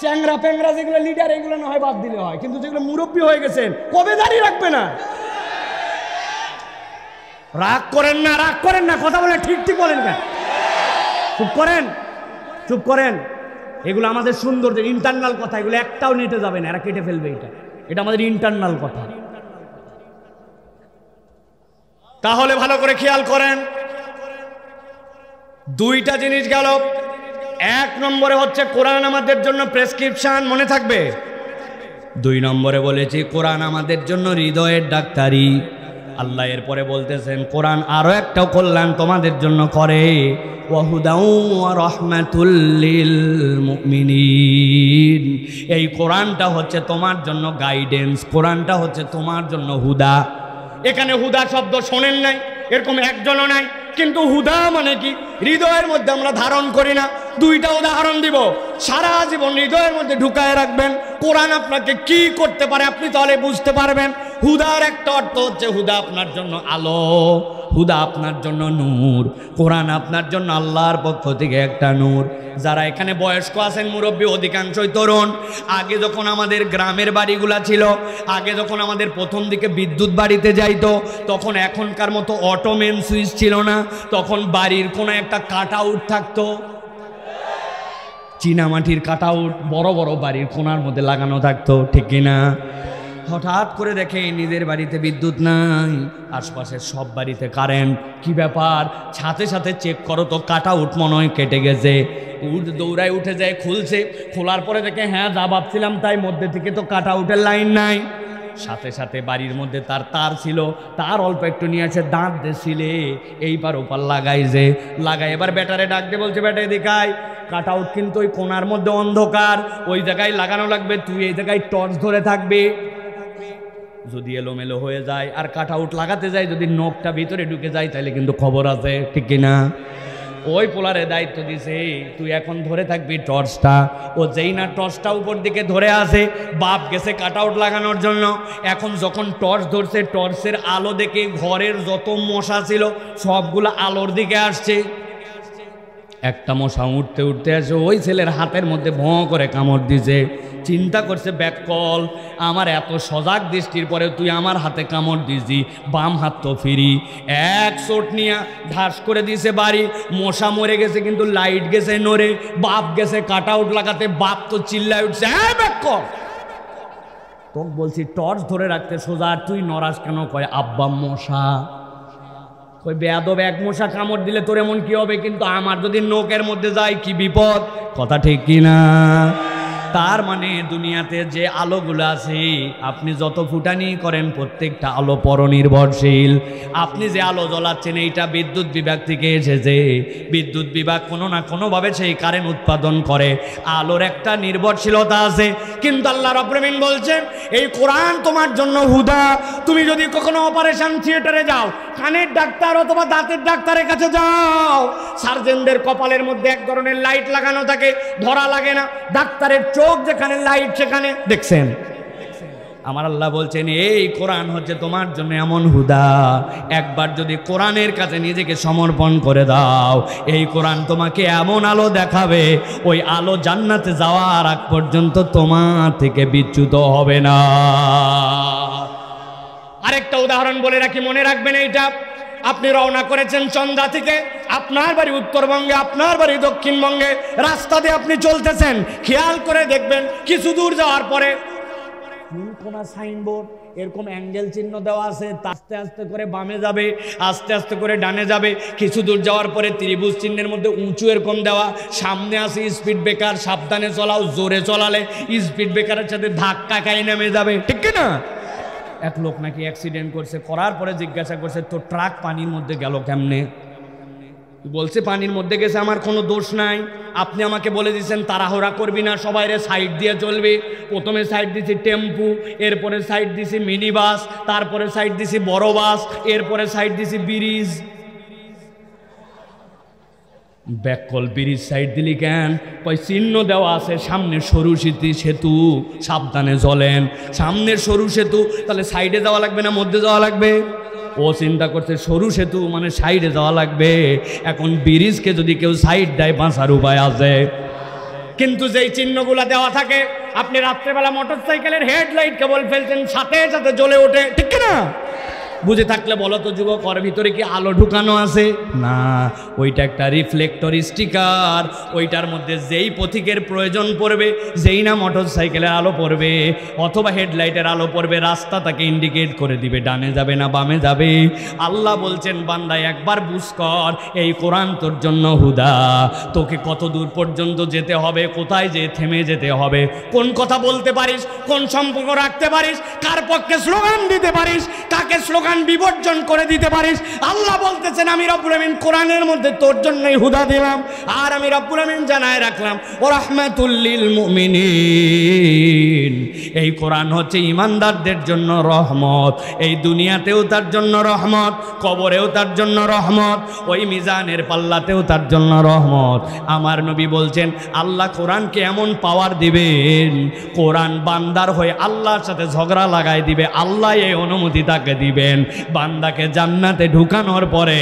চ্যাংরা প্যাংরা যেগুলো লিডার, এগুলো না হয় বাদ দিলে হয়, কিন্তু যেগুলো মুরব্বী হয়ে গেছেন, কবে দাঁড়িয়ে রাখবে না? রাগ করেন না, রাগ করেন না, কথা বলে ঠিক ঠিক বলেন না, চুপ করেন, চুপ করেন। এগুলো আমাদের সৌন্দর্যের ইন্টারনাল কথা, এগুলো একটাও নেটে যাবে না, এরা কেটে ফেলবে। এটা আমাদের ইন্টারনাল কথা। তাহলে ভালো করে খেয়াল করেন, দুইটা জিনিস গেল। 1 নম্বরে হচ্ছে কোরআন আমাদের জন্য প্রেসক্রিপশন, মনে থাকবে। 2 নম্বরে বলেছি কোরআন আমাদের জন্য হৃদয়ের ডাক্তারি। আল্লাহ এরপরে বলতেছেন কোরআন আরো একটা কল্যাণ তোমাদের জন্য করে, ওয়াহুদাউ ওয়া রাহমাতুল লিল মুমিনিন। এই কোরআনটা হচ্ছে তোমার জন্য গাইডেন্স, কোরআনটা হচ্ছে তোমার জন্য হুদা। এখানে হুদা শব্দ শোনেন নাই, এরকম একজনও নাই, কিন্তু হুদা মানে কি হৃদয়ের মধ্যে আমরা ধারণ করি না। 2টা উদাহরণ দিব, সারা জীবন হৃদয়ের মধ্যে ঢুকায় রাখবেন। কোরআন আপনাকে কি করতে পারে আপনি তাহলে বুঝতে পারবেন। হুদার একটা অর্থ হচ্ছে হুদা আপনার জন্য আলো, হুদা আপনার জন্য নূর। কোরআন আপনার জন্য আল্লাহর পক্ষ থেকে একটা নূর। যারা এখানে বয়স্ক আছেন, মুরব্বী, অধিকাংশই তরুণ। আগে যখন আমাদের গ্রামের বাড়িগুলা ছিল, আগে যখন আমাদের প্রথম দিকে বিদ্যুৎ বাড়িতে যাইতো, তখন এখনকার মতো অটো মেন সুইচ ছিল না। তখন বাড়ির কোনো একটা কাট আউট থাকতো, চীনামাটির কাট আউট, বড় বড় বাড়ির কোণার মধ্যে লাগানো থাকতো, ঠিক কিনা? হঠাৎ করে দেখে নিজের বাড়িতে বিদ্যুৎ নাই, আশপাশের সব বাড়িতে কারেন্ট। কি ব্যাপার? সাথে সাথে চেক করো তো, কাট আউট মনে হয় কেটে গেছে। দৌড়ায় উঠে যায়, খুলছে, খোলার পরে দেখে হ্যাঁ যা ভাবছিলাম তাই, মধ্যে থেকে তো কাট আউটের লাইন নাই। সাথে সাথে বাড়ির মধ্যে তার ছিল, তার অল্প একটু নিয়ে আসে, দাঁত দিয়েছিলে, এইবার ওপার লাগাই যে লাগাই। এবার ব্যাটারে ডাক দিয়ে বলছে, ব্যাটারে দেখায় কাট আউট কিন্তু ওই কোণার মধ্যে অন্ধকার, ওই জায়গায় লাগানো লাগবে, তুই এই জায়গায় টর্চ ধরে থাকবি। যদি এলোমেলো হয়ে যায় আর কাট আউট লাগাতে যায়, যদি নখটা ভিতরে ঢুকে যায় তাহলে কিন্তু খবর আছে, ঠিক কিনা? ওই পোলারে দায়িত্ব দিছে, তুই এখন ধরে থাকবি টর্চটা। ও যেই না টর্চটা উপর দিকে ধরে আসে, বাপ গেছে কাট আউট লাগানোর জন্য। এখন যখন টর্চ ধরছে, টর্চের আলো দেখে ঘরের যত মশা ছিল সবগুলো আলোর দিকে আসছে। একটা মশা উঠতে উঠতে আসে, ওই ছেলের হাতের মধ্যে ভোঁ করে কামড় দিছে। চিন্তা করছে, ব্যাককল, আমার এত সজাগ দৃষ্টির পরে তুই আমার হাতে কামড় দিছি, বাম হাত তো ফিরি। এক চোট নিয়ে ঢাস করে দিছে বাড়ি। মশা মরে গেছে কিন্তু লাইট গেছে নড়ে। বাপ গেছে কাট আউট লাগাতে, বাপ তো চিল্লায় উঠছে, হ্যাঁ ব্যাককল, তোকে বলছি টর্চ ধরে রাখতে সোজা, তুই নড়াস কেন? কয় আব্বা মশা। কই বেয়াদব, এক মশা কামড় দিলে তোর এমন কি হবে, কিন্তু আমার যদি নখের মধ্যে যায় কি বিপদ। কথা ঠিক কিনা? তার মানে দুনিয়াতে যে আলোগুলো আছে, আপনি যত ফুটানি করেন প্রত্যেকটা আলো পরনির্ভরশীল। আপনি যে আলো জ্বলাচ্ছেন এইটা বিদ্যুৎ বিভাগ থেকে এসেছে। বিদ্যুৎ বিভাগ কোনো না কোনোভাবে সেই কারেন্ট উৎপাদন করে। আলোর একটা নির্ভরশীলতা আছে। কিন্তু আল্লাহ রাব্বুল আমিন বলছেন, এই কোরআন তোমার জন্য হুদা। তুমি যদি কখনো অপারেশন থিয়েটারে যাও, কানের ডাক্তার অথবা দাঁতের ডাক্তারের কাছে যাও, সার্জনদের কপালের মধ্যে এক ধরনের লাইট লাগানো থাকে, ধরা লাগে না। ডাক্তারের চোখ যেখানে, লাইট সেখানে, দেখছেন? আমার আল্লাহ বলছেন, এই কোরআন হচ্ছে তোমার জন্য এমন হুদা। একবার যদি কোরআনের কাছে নিজেকে সমর্পণ করে দাও, এই কোরআন তোমাকে এমন আলো দেখাবে, ওই আলো জান্নাতে যাওয়ার আগ পর্যন্ত তোমার থেকে বিচ্যুত হবে না। আরেকটা উদাহরণ বলে রাখি, মনে রাখবেন এইটা। আপনি রওনা করেছেন চন্দ্রা থেকে, আপনার বাড়ি উত্তরবঙ্গে, আপনার বাড়ি দক্ষিণবঙ্গে। রাস্তা দিয়ে আপনি চলতেছেন, খেয়াল করে দেখবেন কিছু দূর যাওয়ার পরে কোনা সাইনবোর্ড এরকম অ্যাঙ্গেল চিহ্ন দেওয়া আছে, আস্তে আস্তে করে বামে যাবে, আস্তে আস্তে করে ডানে যাবে। কিছু দূর যাওয়ার পরে ত্রিভুজ চিহ্নের মধ্যে উঁচু এরকম দেওয়া, সামনে আছে স্পিড ব্রেকার, সাবধানে চলাও, জোরে চলালে স্পিড ব্রেকারের সাথে ধাক্কা খাই নেমে যাবে, ঠিক না? এক লোক নাকি অ্যাক্সিডেন্ট করছে, করার পরে জিজ্ঞাসা করছে, তো ট্রাক পানির মধ্যে গেল কেমনে? বলছে পানির মধ্যে গেছে, আমার কোনো দোষ নাই। আপনি আমাকে বলে দিয়েছেন তাড়াহুড়া করবি না, সবাইরে সাইড দিয়ে চলবে। প্রথমে সাইড দিছি টেম্পু, এরপরে সাইড দিছি মিনি বাস, তারপরে সাইড দিছি বড় বাস, এরপরে সাইড দিছি ব্রিজ। ব্যাককল, ব্রিজ সাইড দিলি কেন? ওই চিহ্ন দেওয়া আছে সামনে সরু সেতু, সাবধানে চলেন। সামনে সরু সেতু, তাহলে সাইডে যাওয়া লাগবে না মধ্যে যাওয়া লাগবে? ও চিন্তা করছে সরু সেতু মানে সাইডে যাওয়া লাগবে। এখন ব্রিজকে যদি কেউ সাইড দেয়, বাঁচার উপায় আছে। কিন্তু যেই চিহ্নগুলো দেওয়া থাকে, আপনি রাত্রেবেলা মোটর সাইকেলের হেডলাইট কেবল ফেলছেন, সাথে সাথে জ্বলে ওঠে, ঠিক না? বুঝে থাকলে বলো তো যুবক, ওর ভিতরে কি আলো ঢুকানো আছে? না, ওইটা একটা রিফ্লেক্টর স্টিকার। ওইটার মধ্যে যেই পথিকের প্রয়োজন পড়বে, যেই না মোটর সাইকেলের আলো পড়বে অথবা হেডলাইটের আলো পড়বে, রাস্তা তাকে ইন্ডিকেট করে দিবে, ডানে যাবে না বামে যাবে। আল্লাহ বলছেন, বান্দা একবার বুঝ কর, এই কোরআন তোর জন্য হুদা। তোকে কত দূর পর্যন্ত যেতে হবে, কোথায় যে থেমে যেতে হবে, কোন কথা বলতে পারিস, কোন সম্পর্ক রাখতে পারিস, কার পক্ষে স্লোগান দিতে পারিস, কাকে স্লোগান কান বিবর্জন করে দিতে পারিস। আল্লাহ বলতেছেন আমি রব্বুল আমিন কোরআনের মধ্যে তোর জন্যই হুদা দিলাম, আর আমি রব্বুল আমিন জানায় রাখলাম ও রাহমাতুল লিল মুমিনিন। এই কোরআন হচ্ছে ইমানদারদের জন্য রহমত, এই দুনিয়াতেও তার জন্য রহমত, কবরেও তার জন্য রহমত, ওই মিজানের পাল্লাতেও তার জন্য রহমত। আমার নবী বলছেন আল্লাহ কোরআনকে এমন পাওয়ার দিবেন, কোরআন বান্দার হয়ে আল্লাহর সাথে ঝগড়া লাগাই দিবে, আল্লাহ এই অনুমতি তাকে দিবেন বান্দাকে জান্নাতে ঢুকানোর পরে,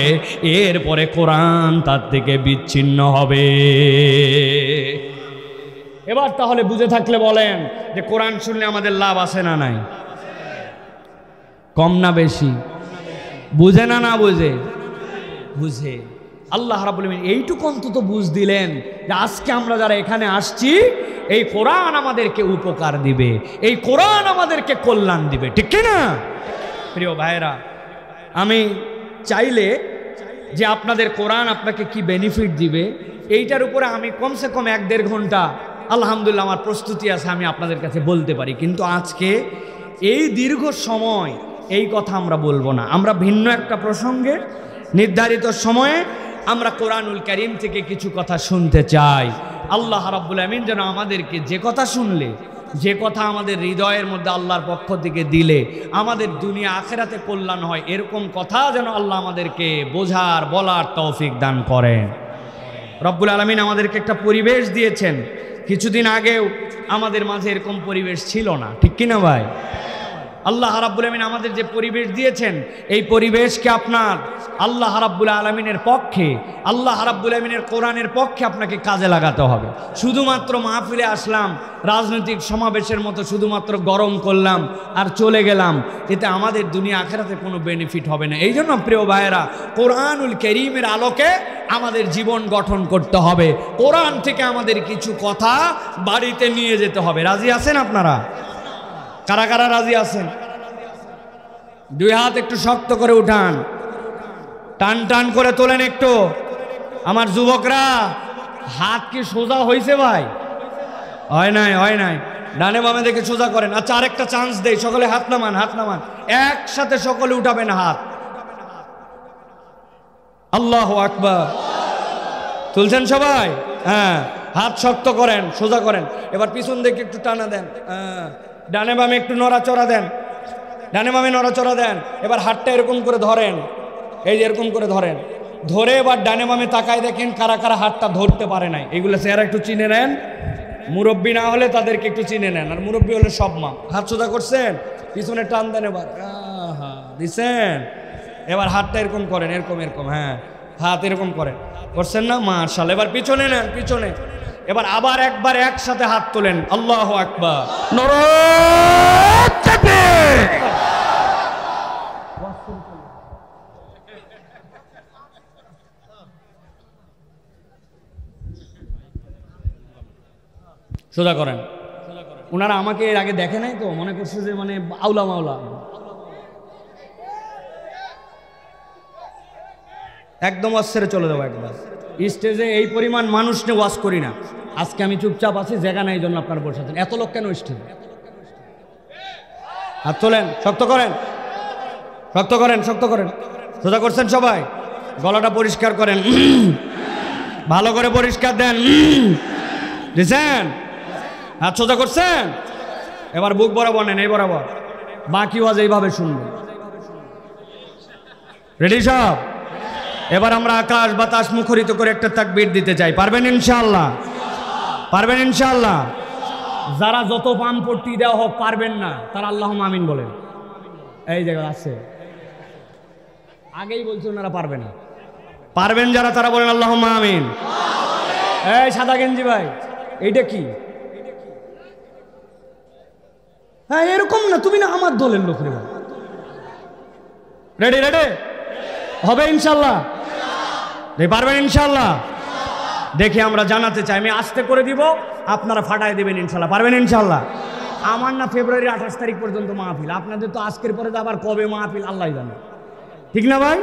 এরপরে কোরআন তার থেকে বিচ্ছিন্ন হবে। এবার তাহলে বুঝে থাকলে বলেন যে কোরআন শুনলে আমাদের লাভ আছে না নাই? কম না বেশি? বুঝে না না বুঝে? বুঝে। আল্লাহ রাব্বুল আমিন এইটুকু অন্তত বুঝ দিলেন যে আজকে আমরা যারা এখানে আসছি এই কোরআন আমাদেরকে উপকার দিবে, এই কোরআন আমাদেরকে কল্যাণ দিবে, ঠিক কি না? প্রিয় ভাইরা, আমি চাইলে যে আপনাদের কোরআন আপনাকে কি বেনিফিট দিবে এইটার উপরে আমি কমসে কম 1-1.5 ঘন্টা আলহামদুলিল্লাহ আমার প্রস্তুতি আছে, আমি আপনাদের কাছে বলতে পারি। কিন্তু আজকে এই দীর্ঘ সময় এই কথা আমরা বলবো না, আমরা ভিন্ন একটা প্রসঙ্গে নির্ধারিত সময়ে আমরা কোরআনুল কারীম থেকে কিছু কথা শুনতে চাই। আল্লাহ রাব্বুল আমিন যেন আমাদেরকে যে কথা শুনলে, যে কথা আমাদের হৃদয়ের মধ্যে আল্লাহর পক্ষ থেকে দিলে আমাদের দুনিয়া আখিরাতে কল্যাণ হয়, এরকম কথা যেন আল্লাহ আমাদেরকে বোঝার বলার তৌফিক দান করেন। রব্বুল আলামিন আমাদেরকে একটা পরিবেশ দিয়েছেন, কিছুদিন আগেও আমাদের মাঝে এরকম পরিবেশ ছিল না, ঠিক কিনা ভাই? আল্লাহ রাব্বুল আমিন আমাদের যে পরিবেশ দিয়েছেন এই পরিবেশকে আপনার আল্লাহ রাব্বুল আলামিনের পক্ষে, আল্লাহ রাব্বুল আমিনের কোরআনের পক্ষে আপনাকে কাজে লাগাতে হবে। শুধুমাত্র মাহফিলে আসলাম, রাজনৈতিক সমাবেশের মতো শুধুমাত্র গরম করলাম আর চলে গেলাম, এতে আমাদের দুনিয়া আখিরাতে কোনো বেনিফিট হবে না। এই জন্য প্রিয় ভাইয়েরা, কোরআনুল কারীমের আলোকে আমাদের জীবন গঠন করতে হবে, কোরআন থেকে আমাদের কিছু কথা বাড়িতে নিয়ে যেতে হবে। রাজি আছেন আপনারা? কারা কারা রাজি আছেন? 2 হাত একটু শক্ত করে উঠান, টান টান করে তোলেন একটু। আমার যুবকরা, হাত কি সোজা হয়েছে ভাই? হয় নাই, হয় নাই। ডানে বামে দেখে সোজা করেন। আচ্ছা, আরেকটা চান্স দেই, সকলে হাত নামান, হাত নামান, একসাথে সকলে উঠাবেন হাত। আল্লাহু আকবার। তুলছেন সবাই? হ্যাঁ, হাত শক্ত করেন, সোজা করেন। এবার পিছন দিকে একটু টানা দেন, ডানে বামে একটু নড়াচড়া দেন, ডানে বামে নড়াচড়া দেন। এবার হাতটা এরকম করে ধরেন, এই যে এরকম করে ধরেন, ধরে এবার ডানে বামে তাকায় দেখেন কারা কারা হাতটা ধরতে পারে নাই। এগুলো চেহারা একটু চিনে নেন, মুরব্বী না হলে তাদেরকে একটু চিনে নেন, আর মুরব্বী হলে সব মা। হাত সোজা করছেন, পিছনে টান দেন, এবার দিছেন। এবার হাতটা এরকম করেন, এরকম এরকম, হ্যাঁ হাত এরকম করেন, করছেন না? মাশাআল্লাহ। এবার পিছনে নেন, পিছনে। এবার আবার একবার একসাথে হাত তোলেন, আল্লাহু আকবার। সোজা করেন। ওনারা আমাকে এর আগে দেখে নাই তো, মনে করছে যে মানে আউলা মাওলা। একদম ওয়াজ ছেড়ে চলে যাবো একবার। স্টেজে এই পরিমাণ মানুষ নিয়ে ওয়াজ করি না। আজকে আমি চুপচাপ আছি, জায়গা নাই জন্য আপনারা বসে আছেন। এত লোক কেন স্টেজে? হাত তোলেন, শক্ত করেন, শক্ত করেন, শক্ত করেন। সোজা করছেন সবাই? গলাটা পরিষ্কার করেন, ভালো করে পরিষ্কার দেন, দিছেন? হাত সোজা করছেন? এবার বুক বরাবর নেন, এই বরাবর। বাকি ওয়াজ এইভাবে শুনবেন। রেডি সব? এবার আমরা আকাশ বাতাস মুখরিত করে একটা তাকবীর দিতে চাই। পারবেন ইনশাআল্লাহ? পারবেন ইনশাআল্লাহ? যারা যত পান পট্টি দেওয়া হোক পারবেন না, তারা আল্লাহুম্মা আমিন বলেন। এই জায়গায় আছে, আগেই বলছি ওনারা পারবে না। পারবেন যারা, তারা বলেন আল্লাহুম্মা আমিন। এই সাদা গেঞ্জি ভাই, এইটা কি? হ্যাঁ এরকম না, তুমি না আমার দলের লোক রে। রেডি? রেডি হবে ইনশাআল্লাহ? পারবেন ইনশাআল্লাহ? দেখি আমরা জানাতে চাই, আমি আস্তে করে দিব, আপনারা ফাটাই দেবেন ইনশাআল্লাহ। পারবেন ইনশাআল্লাহ? আমার না ফেব্রুয়ারি 28 তারিখ পর্যন্ত মাহফিল, আপনাদের তো আজকের পরে তো আবার কবে মাহফিল আল্লাহ জানে, ঠিক না ভাই?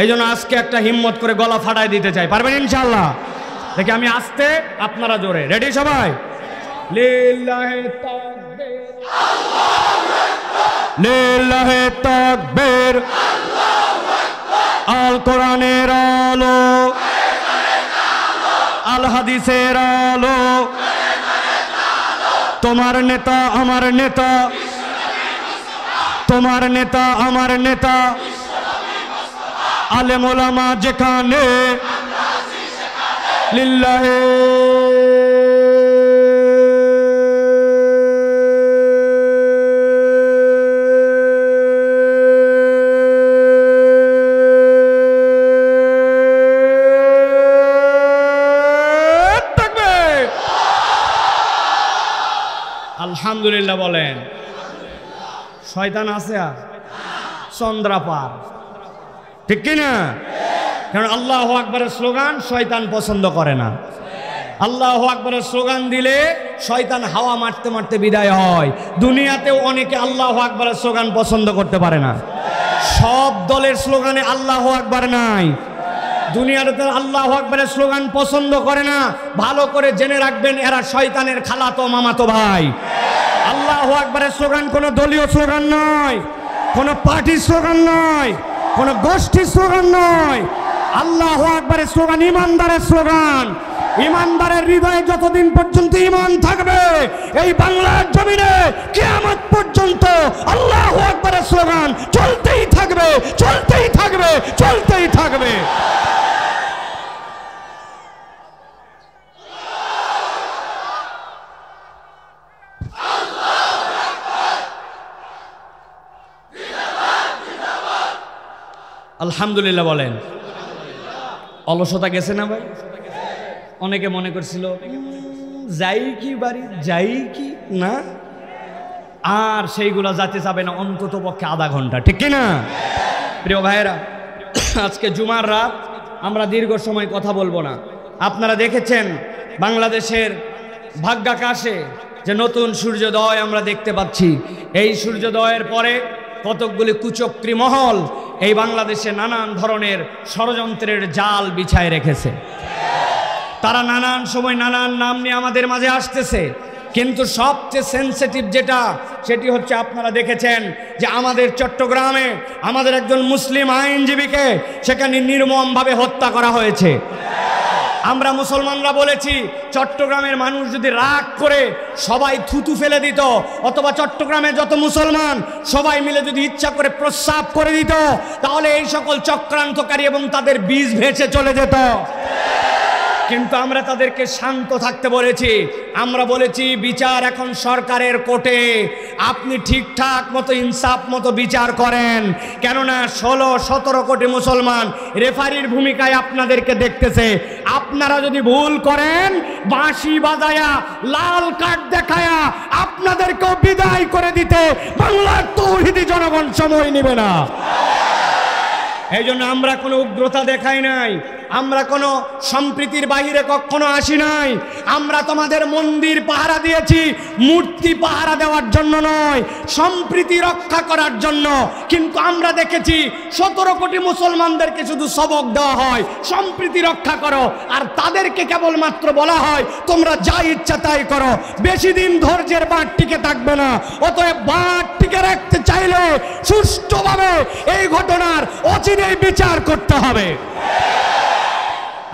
এই জন্য আজকে একটা হিম্মত করে গলা ফাটাই দিতে চাই। পারবেন ইনশাআল্লাহ? দেখি আমি আস্তে, আপনারা জোরে। রেডি সবাই? লিল্লাহি তাকবীর, আল্লাহু আকবার। লিল্লাহে তাকবীর, আল কোরআনের আলো, আল হাদিসের আলো, তোমার নেতা আমার নেতা, তোমার নেতা আমার নেতা, আলেম ওলামা যেখানে, লিল্লাহে আলহামদুলিল্লাহ বলেন। শয়তান আছে আর চন্দ্রাপার, ঠিক কিনা? কারণ আল্লাহু আকবারের স্লোগান শয়তান পছন্দ করে না। আল্লাহু আকবারের স্লোগান দিলে শয়তান হাওয়া মারতে মারতে বিদায় হয়। দুনিয়াতেও অনেকে আল্লাহু আকবারের স্লোগান পছন্দ করতে পারে না। সব দলের স্লোগানে আল্লাহু আকবার নাই। দুনিয়াতে আল্লাহু আকবারের স্লোগান পছন্দ করে না। ভালো করে জেনে রাখবেন, এরা শয়তানের খালাতো মামাতো ভাই। আল্লাহু আকবারের স্লোগান কোনো দলীয় স্লোগান নয়, কোনো পার্টির স্লোগান নয়, কোনো গোষ্ঠীর স্লোগান নয়। আল্লাহু আকবারের স্লোগান ইমানদারের স্লোগান। ইমানদারের হৃদয়ে যতদিন পর্যন্ত ঈমান থাকবে, এই বাংলার জমিনে কিয়ামত পর্যন্ত আল্লাহু আকবারের স্লোগান চলতেই থাকবে, চলতেই থাকবে, চলতেই থাকবে। আলহামদুলিল্লাহ বলেন। অলসতা গেছে না ভাই? অনেকে মনে করছিল যাই কি বাড়ি, যাই কি না, আর সেইগুলা যাতে যাবে না অন্তত পক্ষে আধা ঘন্টা, ঠিক কিনা? প্রিয় ভাইয়েরা, আজকে জুমার রাত, আমরা দীর্ঘ সময় কথা বলবো না। আপনারা দেখেছেন বাংলাদেশের ভাগ্যাকাশে যে নতুন সূর্যোদয় আমরা দেখতে পাচ্ছি। এই সূর্যোদয়ের পরে কতকগুলি কুচক্রী মহল এই বাংলাদেশে নানান ধরনের ষড়যন্ত্রের জাল বিছায় রেখেছে। তারা নানান সময় নানান নাম নিয়ে আমাদের মাঝে আসতেছে, কিন্তু সবচেয়ে সেনসিটিভ যেটা, সেটি হচ্ছে আপনারা দেখেছেন যে আমাদের চট্টগ্রামে আমাদের একজন মুসলিম আইনজীবীকে সেখানে নির্মমভাবে হত্যা করা হয়েছে। আমরা মুসলমানরা বলেছি, চট্টগ্রামের মানুষ যদি রাগ করে সবাই থুতু ফেলে দিত, অথবা চট্টগ্রামের যত মুসলমান সবাই মিলে যদি ইচ্ছা করে প্রস্রাব করে দিত, তাহলে এই সকল চক্রান্তকারী এবং তাদের বীজ ভেসে চলে যেত। কিন্তু আমরা তাদেরকে শান্ত থাকতে বলেছি। আমরা বলেছি বিচার এখন সরকারের কোর্টে, আপনি ঠিকঠাক মতো ইনসাফ মতো বিচার করেন, কেননা 16-17 কোটি মুসলমান রেফারির ভূমিকায় আপনাদেরকে দেখতেছে। আপনারা যদি ভুল করেন, বাঁশি বাজায়া লাল কার্ড দেখায়া আপনাদেরকেও বিদায় করে দিতে বাংলার তৌহিদি জনগণ সময় নেবে না। এই জন্য আমরা কোনো উগ্রতা দেখাই নাই, আমরা কোনো সম্প্রীতির বাইরে কখনো আসি নাই। আমরা তোমাদের মন্দির পাহারা দিয়েছি মূর্তি পাহারা দেওয়ার জন্য নয়, সম্প্রীতি রক্ষা করার জন্য। কিন্তু আমরা দেখেছি 17 কোটি মুসলমানদেরকে শুধু সবক দেওয়া হয় সম্প্রীতি রক্ষা করো, আর তাদেরকে কেবলমাত্র বলা হয় তোমরা যা ইচ্ছা তাই করো। বেশি দিন ধৈর্যের বাঁধ টিকে থাকবে না। অতএব বাঁধ টিকে রাখতে চাইলে সুষ্ঠুভাবে এই ঘটনার অচিরেই বিচার করতে হবে।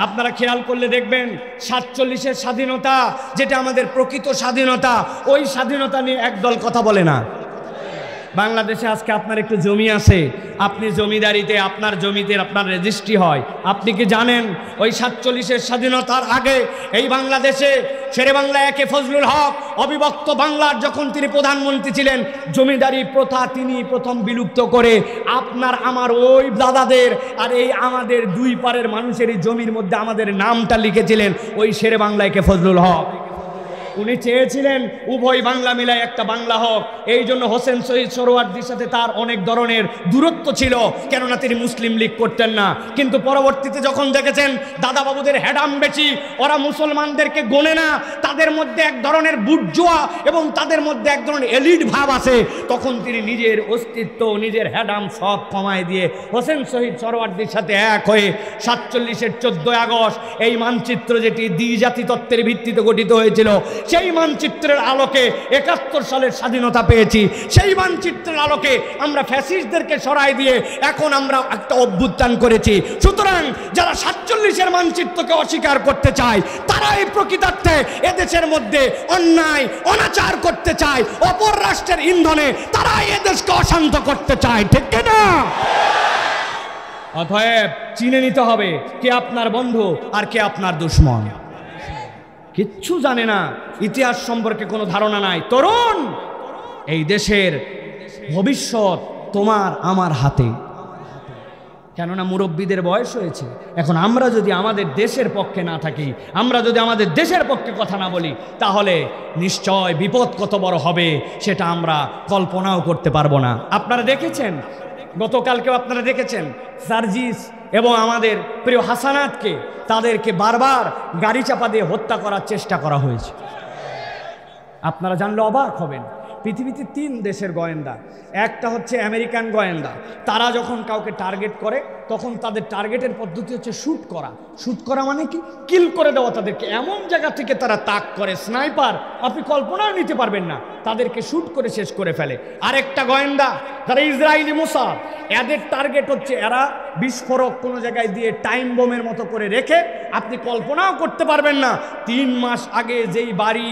আপনারা খেয়াল করলে দেখবেন 47-এর স্বাধীনতা, যেটা আমাদের প্রকৃত স্বাধীনতা, ওই স্বাধীনতা নিয়ে একদল কথা বলে না। বাংলাদেশে আজকে আপনার একটু জমি আছে, আপনি জমিদারিতে আপনার জমিতে আপনার রেজিস্ট্রি হয়। আপনি কি জানেন ওই 47-এর স্বাধীনতার আগে এই বাংলাদেশে শেরে বাংলা একে ফজলুল হক অবিভক্ত বাংলার যখন তিনি প্রধানমন্ত্রী ছিলেন, জমিদারি প্রথা তিনি প্রথম বিলুপ্ত করে আপনার আমার ওই দাদাদের আর এই আমাদের দুই পারের মানুষেরই জমির মধ্যে আমাদের নামটা লিখেছিলেন ওই শেরে বাংলা একে ফজলুল হক। উনি চেয়েছিলেন উভয় বাংলা মিলায় একটা বাংলা হোক। এই জন্য হোসেন শহীদ সোহরাওয়ার্দীর সাথে তার অনেক ধরনের দূরত্ব ছিল, কেননা তিনি মুসলিম লীগ করতেন না। কিন্তু পরবর্তীতে যখন দেখেছেন দাদা বাবুদের হেডাম বেশি, ওরা মুসলমানদেরকে গোনে না, তাদের মধ্যে এক ধরনের বুর্জোয়া এবং তাদের মধ্যে এক ধরনের এলিট ভাব আছে, তখন তিনি নিজের অস্তিত্ব নিজের হেডাম সব কমায় দিয়ে হোসেন শহীদ সোহরাওয়ার্দীর সাথে এক হয়ে 47-এর 14 আগস্ট এই মানচিত্র, যেটি দ্বিজাতি তত্ত্বের ভিত্তিতে গঠিত হয়েছিল, সেই মানচিত্রের আলোকে ৭১ সালের স্বাধীনতা পেয়েছি। সেই মানচিত্রের আলোকে আমরা ফ্যাসিস্টদেরকে সরাই দিয়ে এখন আমরা একটা অভ্যুত্থান করেছি। সুতরাং যারা ৪৭-এর মানচিত্রকে অস্বীকার করতে চায় তারাই প্রকৃতার্থে এদেশের মধ্যে অন্যায় অনাচার করতে চায়, অপর রাষ্ট্রের ইন্ধনে তারাই এদেশকে অশান্ত করতে চায়, ঠিক না? অতএব চিনে নিতে হবে কে আপনার বন্ধু আর কে আপনার দুশমন। কিচ্ছু জানে না, ইতিহাস সম্পর্কে কোনো ধারণা নাই। তরুণ, এই দেশের ভবিষ্যৎ তোমার আমার হাতে, কেননা মুরব্বীদের বয়স হয়েছে। এখন আমরা যদি আমাদের দেশের পক্ষে না থাকি, আমরা যদি আমাদের দেশের পক্ষে কথা না বলি, তাহলে নিশ্চয় বিপদ কত বড় হবে সেটা আমরা কল্পনাও করতে পারবো না। আপনারা দেখেছেন, গতকালকেও আপনারা দেখেছেন সার্জিস এবং আমাদের প্রিয় হাসানাতকে তাদেরকে বারবার গাড়ি চাপা দিয়ে হত্যা করার চেষ্টা করা হয়েছে। আপনারা জানলে অবাক হবেন, পৃথিবীতে ৩ দেশের গোয়েন্দা, একটা হচ্ছে আমেরিকান গোয়েন্দা। তারা যখন কাউকে টার্গেট করে তখন তাদের টার্গেটের পদ্ধতি হচ্ছে শ্যুট করা। শ্যুট করা মানে কি? কিল করে দেওয়া। তাদেরকে এমন জায়গা থেকে তারা তাক করে, স্নাইপার, আপনি কল্পনাও নিতে পারবেন না, তাদেরকে শ্যুট করে শেষ করে ফেলে। আরেকটা গোয়েন্দা যারা ইসরায়েলি মোসাদ, এদের টার্গেট হচ্ছে এরা বিস্ফোরক কোনো জায়গায় দিয়ে টাইম বোমের মতো করে রেখে, আপনি কল্পনাও করতে পারবেন না ৩ মাস আগে যেই বাড়ি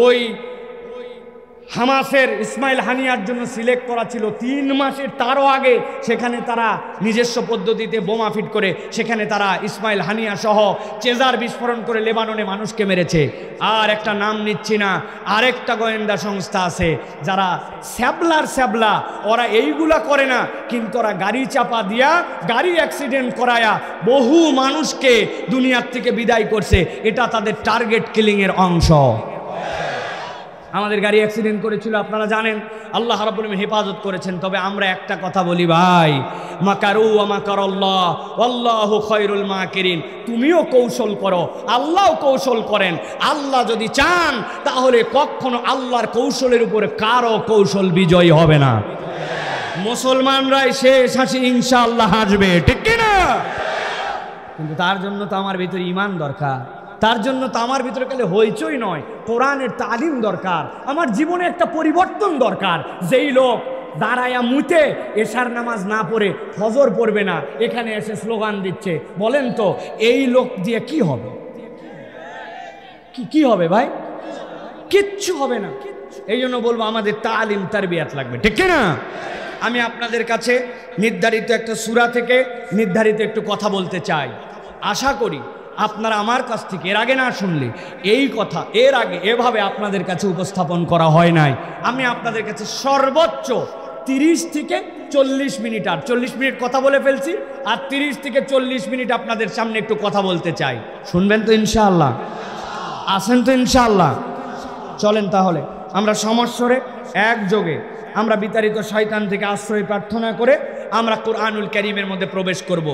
ওই হামাসের ইসমাইল হানিয়ার জন্য সিলেক্ট করা ছিল, 3 মাসের তারও আগে সেখানে তারা নিজস্ব পদ্ধতিতে বোমা ফিট করে সেখানে তারা ইসমাইল হানিয়া সহ চেজার বিস্ফোরণ করে লেবাননে মানুষকে মেরেছে। আর একটা নাম নিচ্ছি না, আরেকটা গোয়েন্দা সংস্থা আছে যারা স্যাবলা, ওরা এইগুলা করে না, কিন্তু ওরা গাড়ি চাপা দিয়া গাড়ি অ্যাক্সিডেন্ট করায়া বহু মানুষকে দুনিয়ার থেকে বিদায় করছে। এটা তাদের টার্গেট কিলিংয়ের অংশ। আমাদের গাড়ি অ্যাক্সিডেন্ট করেছিল, আপনারা জানেন, আল্লাহ রাব্বুল আলামিন হেফাজত করেছেন। তবে আমরা একটা কথা বলি ভাই, মাকারু ওয়া মাকারাল্লাহ ওয়াল্লাহু খায়রুল মাকিরিন। তুমিও কৌশল করো, আল্লাহও কৌশল করেন। আল্লাহ যদি চান তাহলে কখনো আল্লাহর কৌশলের উপরে কারো কৌশল বিজয়ী হবে না। মুসলমানরাই শেষ হাসি ইনশাআল্লাহ হাসবে, ঠিক কি না? কিন্তু তার জন্য তো আমার ভিতরে ঈমান দরকার, তার জন্য তো আমার ভিতরে খালি হইচই নয়, কোরআনের তালিম দরকার, আমার জীবনে একটা পরিবর্তন দরকার। যেই লোক দাঁড়ায়া মুতে এশার নামাজ না পড়ে ফজর পড়বে না, এখানে এসে স্লোগান দিচ্ছে, বলেন তো এই লোক দিয়ে কি হবে? কি হবে ভাই? কিচ্ছু হবে না। এই জন্য বলবো আমাদের তালিম তারবিয়াত লাগবে, ঠিক না? আমি আপনাদের কাছে নির্ধারিত একটা সূরা থেকে নির্ধারিত একটু কথা বলতে চাই। আশা করি আপনারা আমার কাছ থেকে এর আগে না শুনলে, এই কথা এর আগে এভাবে আপনাদের কাছে উপস্থাপন করা হয় নাই। আমি আপনাদের কাছে সর্বোচ্চ 30 থেকে 40 মিনিট, আর 40 মিনিট কথা বলে ফেলছি, আর 30 থেকে 40 মিনিট আপনাদের সামনে একটু কথা বলতে চাই। শুনবেন তো ইনশাআল্লাহ? আসেন তো ইনশাআল্লাহ? চলেন তাহলে আমরা সমস্বরে একযোগে আমরা বিতাড়িত শয়তান থেকে আশ্রয় প্রার্থনা করে আমরা কোরআনুল কারীমের মধ্যে প্রবেশ করব।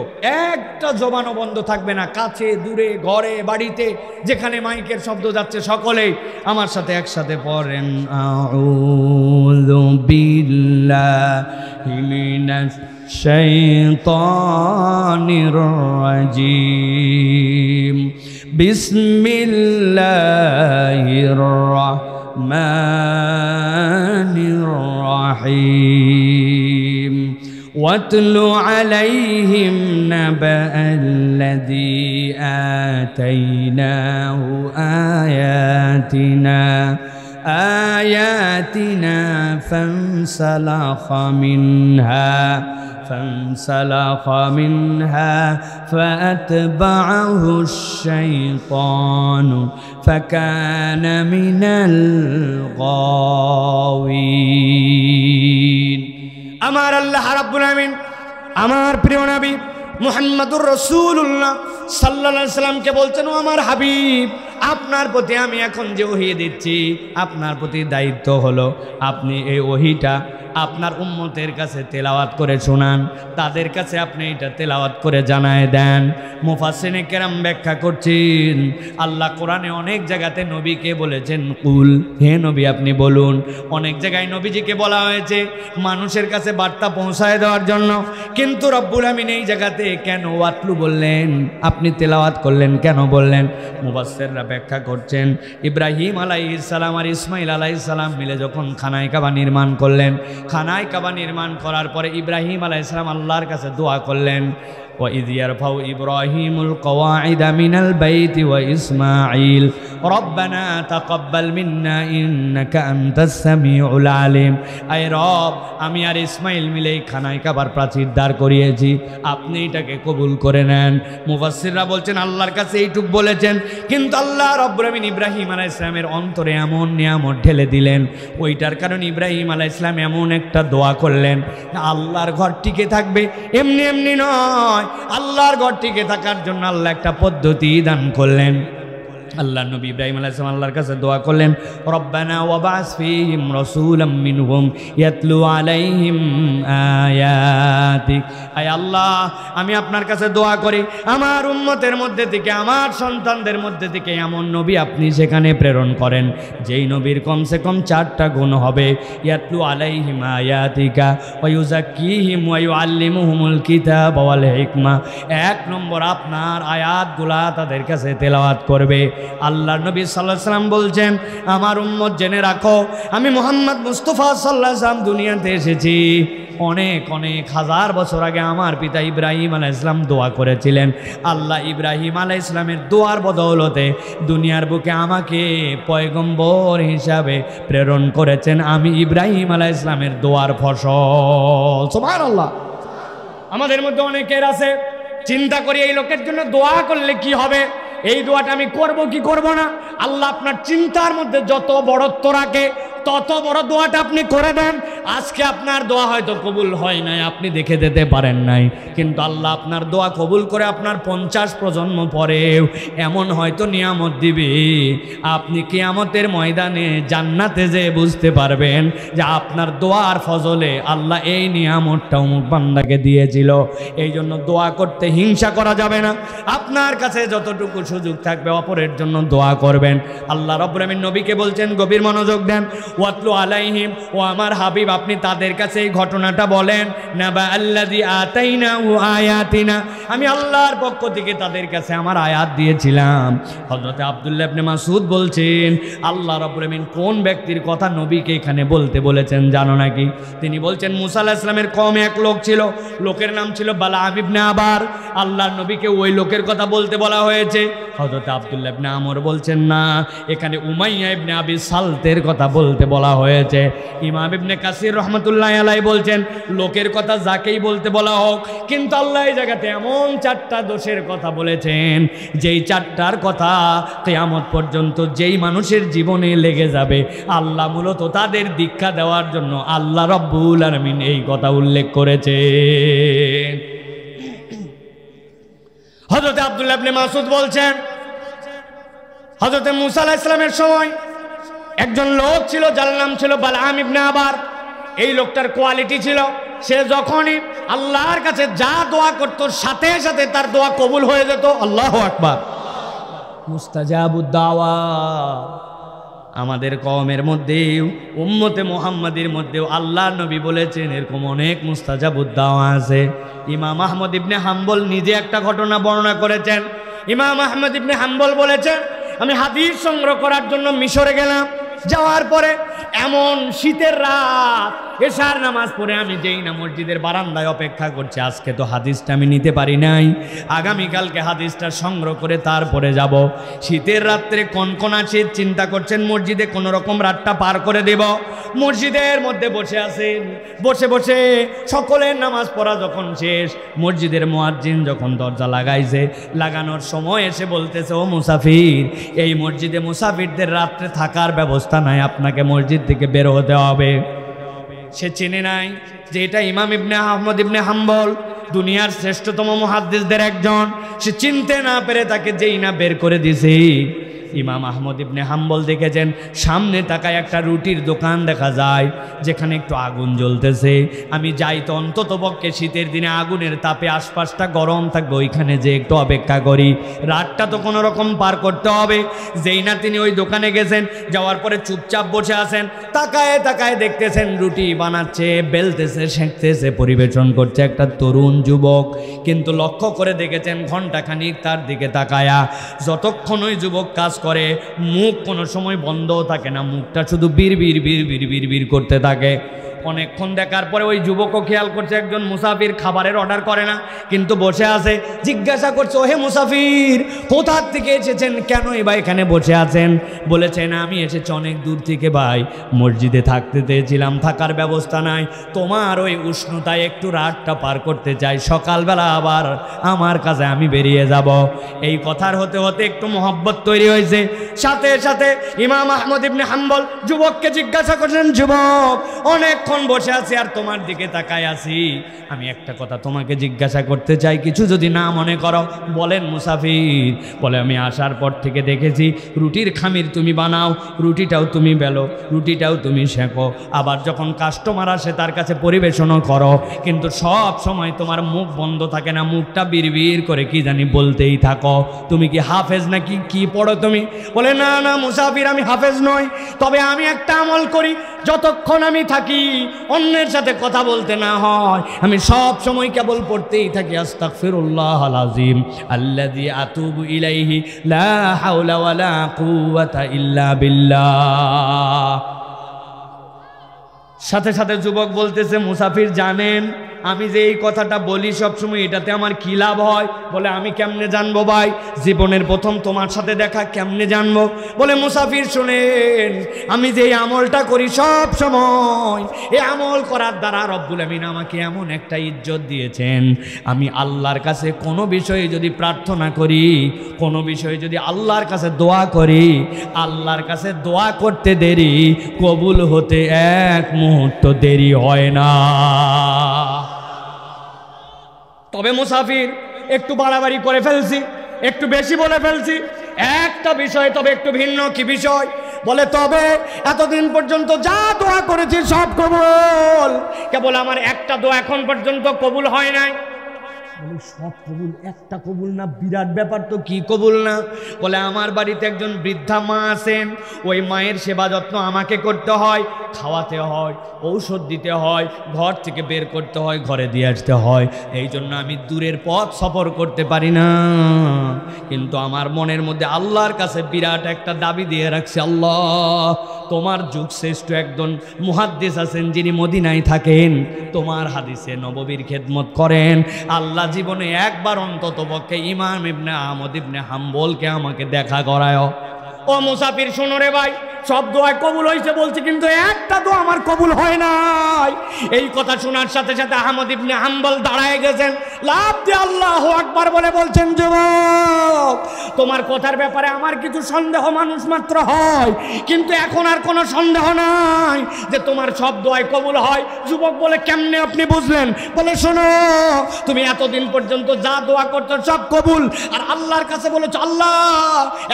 একটা জবানও বন্ধ থাকবে না, কাছে দূরে ঘরে বাড়িতে যেখানে মাইকের শব্দ যাচ্ছে সকলেই আমার সাথে একসাথে পড়েন, আউযু বিল্লাহি মিনাশ শাইতানির রাজীম, বিসমিল্লাহির রাহমানির রাহিম। واتل عليهم نبأ الذي آتيناه آياتنا فانسلخ منها فأتبعه الشيطان فكان من الغاوين। আমার আল্লাহ রাব্বুল আমিন আমার প্রিয় নবী মুহাম্মদুর রাসূলুল্লাহ সাল্লাল্লাহু আলাইহি সাল্লামকে বলছেন, ও আমার হাবিব, আপনার প্রতি আমি এখন যে ওহী দিচ্ছি, আপনার প্রতি দায়িত্ব হলো আপনি এই ওহীটা আপনার উম্মতের কাছে তেলাওয়াত করে শোনান, তাদের কাছে আপনি এটা তেলাওয়াত করে জানায় দেন। মুফাসসিরিনে কেরাম ব্যাখ্যা করছেন, আল্লাহ কোরআনে অনেক জায়গাতে নবীকে বলেছেন কুল, হে নবী আপনি বলুন। অনেক জায়গায় নবীজিকে বলা হয়েছে মানুষের কাছে বার্তা পৌঁছায় দেওয়ার জন্য, কিন্তু রব্বুল আমিন এই জায়গাতে কেন ওয়াতলু বললেন, আপনি তেলাওয়াত করলেন কেন বললেন? মুফাসসিররা ব্যাখ্যা করছেন, ইব্রাহিম আলাইহিস সালাম আর ইসমাইল আলাইহিস সালাম মিলে যখন খানায় কাবা নির্মাণ করলেন, খানায় কাবা নির্মাণ করার পরে ইব্রাহিম আলাইহিস সালাম আল্লাহর কাছে দোয়া করলেন, وَإِذْ يَرْفَعُ إِبْرَاهِيمُ الْقَوَاعِدَ مِنَ الْبَيْتِ وَإِسْمَاعِيلُ رَبَّنَا تَقَبَّلْ مِنَّا إِنَّكَ أَنْتَ السَّمِيعُ الْعَلِيمُ। আয় রব, আমি আর ইসমাইল মিলে খানায় কাবার প্রাচীর দাঁড় করিয়েছি, আপনি এটাকে কবুল করে নেন। মুফাসসিররা বলছেন আল্লাহর কাছে এইটুক বলেছেন, কিন্তু আল্লাহ রব্বুল আমিন ইব্রাহিম আলাইহিস সালামের অন্তরে এমন নিয়ামত ঢেলে দিলেন, ওইটার কারণে ইব্রাহিম আলাইহিস সালাম এমন একটা দোয়া করলেন, আল্লাহর ঘর টিকে থাকবে এমনি এমনি নয়, আল্লাহর ঘর টিকে থাকার জন্য আল্লাহ একটা পদ্ধতি দান করলেন। আল্লাহ নবী ইব্রাহিম আলাইহিস সালাম আল্লাহর কাছে দোয়া করলেন, রব্বানা ওয়াবাস ফীহিম রাসূলাম মিনহুম ইয়াতলু আলাইহিম আয়াতিক। আয় আল্লাহ, আমি আপনার কাছে দোয়া করি আমার উম্মতের মধ্যে থেকে, আমার সন্তানদের মধ্যে থেকে এমন নবী আপনি সেখানে প্রেরণ করেন যেই নবীর কমসে কম 4টা গুণ হবে, ইয়াতলু আলাইহিম আয়াতিকা ওয়া ইউযাক্কিহিম ওয়া ইউআল্লিমুহুমুল কিতাবা ওয়াল হিকমা। 1 নম্বর, আপনার আয়াতগুলা তাদের কাছে তেলাওয়াত করবে। আল্লাহর নবী সাল্লাল্লাহু আলাইহি ওয়াসাল্লাম বলছেন, আমার উম্মত জেনে রাখো, আমি মুহাম্মদ মুস্তাফা সাল্লাল্লাহু আলাইহি ওয়াসাল্লাম দুনিয়াতে এসেছি অনেক অনেক হাজার বছর আগে আমার পিতা ইব্রাহিম আলাইহিস সালাম দোয়া করেছিলেন। আল্লাহ ইব্রাহিম আলাইহিস সালামের দোয়ার বদৌলতে দুনিয়ার বুকে আমাকে পয়গম্বর হিসাবে প্রেরণ করেছেন। আমি ইব্রাহিম আলাইহিস সালামের দোয়ার ফসল। সুবহানাল্লাহ। আমাদের মধ্যে অনেকের আছে চিন্তা করি এই লোকের জন্য দোয়া করলে কি হবে, এই দোয়াটা আমি করব কি করব না। আল্লাহ আপনার চিন্তার মধ্যে যত বড়ত্ব রাখে তত বড় দোয়াটা আপনি করে দেন। আজকে আপনার দোয়া হয়তো কবুল হয় নাই, আপনি দেখে দিতে পারেন নাই, কিন্তু আল্লাহ আপনার দোয়া কবুল করে আপনার 50 প্রজন্ম পরেও এমন হয়তো নিয়ামত দিবে, আপনি কিয়ামতের ময়দানে জান্নাতে যে বুঝতে পারবেন যে আপনার দোয়ার ফজলে আল্লাহ এই নিয়ামতটা অমুক বান্দাকে দিয়েছিল। এই জন্য দোয়া করতে হিংসা করা যাবে না। আপনার কাছে যতটুকু সুযোগ থাকবে অপরের জন্য দোয়া করবেন। আল্লাহ রাব্বুল আমিন নবীকে বলছেন, গভীর মনোযোগ দেন, ওয়াতলু আলাইহিম, ও আমার হাবিব আপনি তাদের কাছে এই ঘটনাটা বলেন, নাবা আল্লাযী আতাইনাহু আয়াতিনা, আমি আল্লাহর পক্ষ থেকে তাদের কাছে আমার আয়াত দিয়েছিলাম। হযরত আব্দুল্লাহ ইবনে মাসউদ বলছেন, আল্লাহ রাব্বুল আমিন কোন ব্যক্তির কথা নবীকে এখানে বলতে বলেছেন জানো নাকি? তিনি বলছেন মুসা আলাইহিস সালামের কওমে এক লোক ছিল, লোকের নাম ছিল বালাম ইবনে আবার। আল্লাহর নবীকে ওই লোকের কথা বলতে বলা হয়েছে। হযরত আব্দুল্লাহ ইবনে আমর বলছেন না, এখানে উমাইয়া ইবনে আবি সালতের কথা বলতে বলা হয়েছে। ইমাম ইবনে কাসির রাহমাতুল্লাহি আলাইহি বলছেন, লোকের কথা যাকেই বলতে বলা হোক, কিন্তু আল্লাহ এই জায়গাতে এমন 4টা দোষের কথা বলেছেন যেই 4টার কথা কিয়ামত পর্যন্ত যেই মানুষের জীবনে লেগে যাবে, আল্লাহ মূলত তাদের দীক্ষা দেওয়ার জন্য আল্লাহ রাব্বুল আলামিন এই কথা উল্লেখ করেছেন। হযরত আব্দুল্লাহ ইবনে মাসউদ বলছেন, হযরত মুসা আলাইহিস সালামের সময় একজন লোক ছিল যার নাম ছিল বালাম ইবনে আবার। এই লোকটার কোয়ালিটি ছিল, সে যখনই আল্লাহর কাছে যা দোয়া করত সাথে সাথে তার দোয়া কবুল হয়ে যেত। আল্লাহু আকবার। মুস্তাজাবুদ দাওয়া। আমাদের কওমের মধ্যেও উম্মতে মুহাম্মাদির মধ্যেও আল্লাহর নবী বলেছেন এরকম অনেক মুস্তাজাবুদ দাওয়া আছে। ইমাম আহমদ ইবনে হাম্বল নিজে একটা ঘটনা বর্ণনা করেছেন। ইমাম আহমদ ইবনে হাম্বল বলেছেন, আমি হাদিস সংগ্রহ করার জন্য মিশরে গেলাম। যাওয়ার পরে এমন শীতের রাত, এশার নামাজ পড়ে আমি যেই না মসজিদের বারান্দায় অপেক্ষা করছি, আজকে তো হাদিসটা আমি নিতে পারি নাই, আগামীকালকে হাদিসটা সংগ্রহ করে তারপরে যাব। শীতের রাত্রে কনকনা শীত, চিন্তা করছেন মসজিদে কোনো রকম রাতটা পার করে দেব। মসজিদের মধ্যে বসে আছেন, বসে বসে সকলের নামাজ পড়া যখন শেষ, মসজিদের মুয়াজ্জিন যখন দরজা লাগাইছে, লাগানোর সময় এসে বলতেছে, ও মুসাফির, এই মসজিদে মুসাফিরদের রাত্রে থাকার ব্যবস্থা নাই, আপনাকে মসজিদ থেকে বের হতে হবে। সে চেনে নাই যে এটা ইমাম ইবনে আহমদ ইবনে হাম্বল, দুনিয়ার শ্রেষ্ঠতম মুহাদ্দিসদের একজন। সে চিনতে না পেরে তাকে যেই না বের করে দিছে, ইমাম আহমদ ইবনে হাম্বল দেখেছেন সামনে তাকায় একটা রুটির দোকান দেখা যায় যেখানে একটু আগুন জ্বলতেছে। আমি যাই তো অন্তত পক্ষে শীতের দিনে আগুনের তাপে আশপাশটা গরম থাকবে, ওইখানে যে একটু অপেক্ষা করি, রাতটা তো কোনো রকম পার করতে হবে। যেই না তিনি ওই দোকানে গেছেন, যাওয়ার পরে চুপচাপ বসে আছেন, তাকায় তাকায় দেখতেছেন রুটি বানাচ্ছে, বেলতেছে, সেঁকতেছে, পরিবেশন করছে একটা তরুণ যুবক। কিন্তু লক্ষ্য করে দেখেছেন ঘন্টাখানিক তার দিকে তাকায়া, যতক্ষণ ওই যুবক কাজ করে মুখ কোনো সময় বন্ধও থাকে না, মুখটা শুধু বিড় বিড় বিড় বিড় বিড় বিড় করতে থাকে। অনেকক্ষণ দেখার পরে ওই যুবকও খেয়াল করছে একজন মুসাফির খাবারের অর্ডার করে না, কিন্তু বসে আছে। জিজ্ঞাসা করছে, ওহে মুসাফির, কোথা থেকে এসেছেন, কেনই বা এখানে বসে আছেন? বলেছেন, আমি এসেছি অনেক দূর থেকে ভাই, মসজিদে থাকতে চেয়েছিলাম, থাকার ব্যবস্থা নাই, তোমার ওই উষ্ণতায় একটু রাতটা পার করতে চাই, সকালবেলা আবার আমার কাছে আমি বেরিয়ে যাব। এই কথার হতে হতে একটু মহব্বত তৈরি হয়েছে। সাথে সাথে ইমাম আহমদ ইবনে হাম্বল যুবককে জিজ্ঞাসা করছেন, যুবক, অনেকক্ষণ বসে আছি আর তোমার দিকে তাকায় আছি, আমি একটা কথা তোমাকে জিজ্ঞাসা করতে চাই, কিছু যদি না মনে করো। বলেন মুসাফির। বলে, আমি আসার পর থেকে দেখেছি রুটির খামির তুমি বানাও, রুটিটাও তুমি বেলো, রুটিটাও তুমি সেঁকো, আবার যখন কাস্টমার আসে তার কাছে পরিবেশনও করো, কিন্তু সব সময় তোমার মুখ বন্ধ থাকে না, মুখটা বিড়বিড় করে কি জানি বলতেই থাকো। তুমি কি হাফেজ নাকি, কি পড়ো তুমি? বলে, না না মুসাফির, আমি হাফেজ নই, তবে আমি একটা আমল করি, যতক্ষণ আমি থাকি অন্যের সাথে কথা বলতে না হয়, আমি সব সময় কেবল পড়তেই থাকি আস্তাগফিরুল্লাহাল আযীম আল্লাযী আতুবু ইলাইহি লা হাওলা ওয়ালা কুওয়াতা ইল্লা বিল্লাহ। সাথে সাথে যুবক বলতেছে, মুসাফির জানেন আমি যে এই কথাটা বলি সবসময়, এটাতে আমার কি লাভ হয়? বলে, আমি কেমনে জানবো ভাই, জীবনের প্রথম তোমার সাথে দেখা, কেমনে জানবো? বলে, মুসাফির শোনেন, আমি যে এই আমলটা করি সব সময়, এই আমল করার দ্বারা রব্বুল আমিন আমাকে এমন একটা ইজ্জত দিয়েছেন, আমি আল্লাহর কাছে কোনো বিষয়ে যদি প্রার্থনা করি, কোনো বিষয়ে যদি আল্লাহর কাছে দোয়া করি, আল্লাহর কাছে দোয়া করতে দেরি, কবুল হতে এক মুহূর্ত দেরি হয় না। তবে মুসাফির, একটু বাড়াবাড়ি করে ফেলছি, একটু বেশি বলে ফেলছি, একটা বিষয় তবে একটু ভিন্ন। কি বিষয়? বলে, তবে এতদিন পর্যন্ত যা দোয়া করেছি সব কবুল, কেবল আমার একটা দোয়া এখন পর্যন্ত কবুল হয় নাই। বলে, সব কবুল, একটা কবুল না? বিরাট ব্যাপার তো, কি কবুল না? বলে, আমার বাড়িতে একজন বৃদ্ধা মা আছেন, ওই মায়ের সেবা যত্ন আমাকে করতে হয়, খাওয়াতে হয়, ঔষধ দিতে হয়, ঘর থেকে বের করতে হয়, ঘরে দিয়ে আসতে হয়, এই জন্য আমি দূরের পথ সফর করতে পারি না। কিন্তু আমার মনের মধ্যে আল্লাহর কাছে বিরাট একটা দাবি দিয়ে রাখছি, আল্লাহ, তোমার যুগ শ্রেষ্ঠ একজন মুহাদ্দিস আছেন যিনি মদিনায় থাকেন, তোমার হাদিসে নববীর খেদমত করেন, আল্লাহ জীবনে একবার অন্তত পক্ষে ইমাম ইবনে আহমদ ইবনে হাম্বলকে আমাকে দেখা করায়। ও মুসাফির শোনো রে ভাই, সব দোয়া কবুল হয়েছে বলছি, কিন্তু একটা দোয়া আমার কবুল হয় নাই। এই কথা শোনার সাথে সাথে আহমদ ইবনে হাম্বল দাঁড়ায় গেছেন, লাফ দিয়ে আল্লাহু আকবার বলে বলছেন, যুবক, তোমার কথার ব্যাপারে আমার কিছু সন্দেহ মানুষ মাত্র হয়, কিন্তু এখন আর কোনো সন্দেহ নাই যে তোমার সব দোয়াই কবুল হয়। যুবক বলে, কেমনে আপনি বুঝলেন? বলে, শোনো, তুমি এতদিন পর্যন্ত যা দোয়া করছো সব কবুল, আর আল্লাহর কাছে বলেছো, আল্লাহ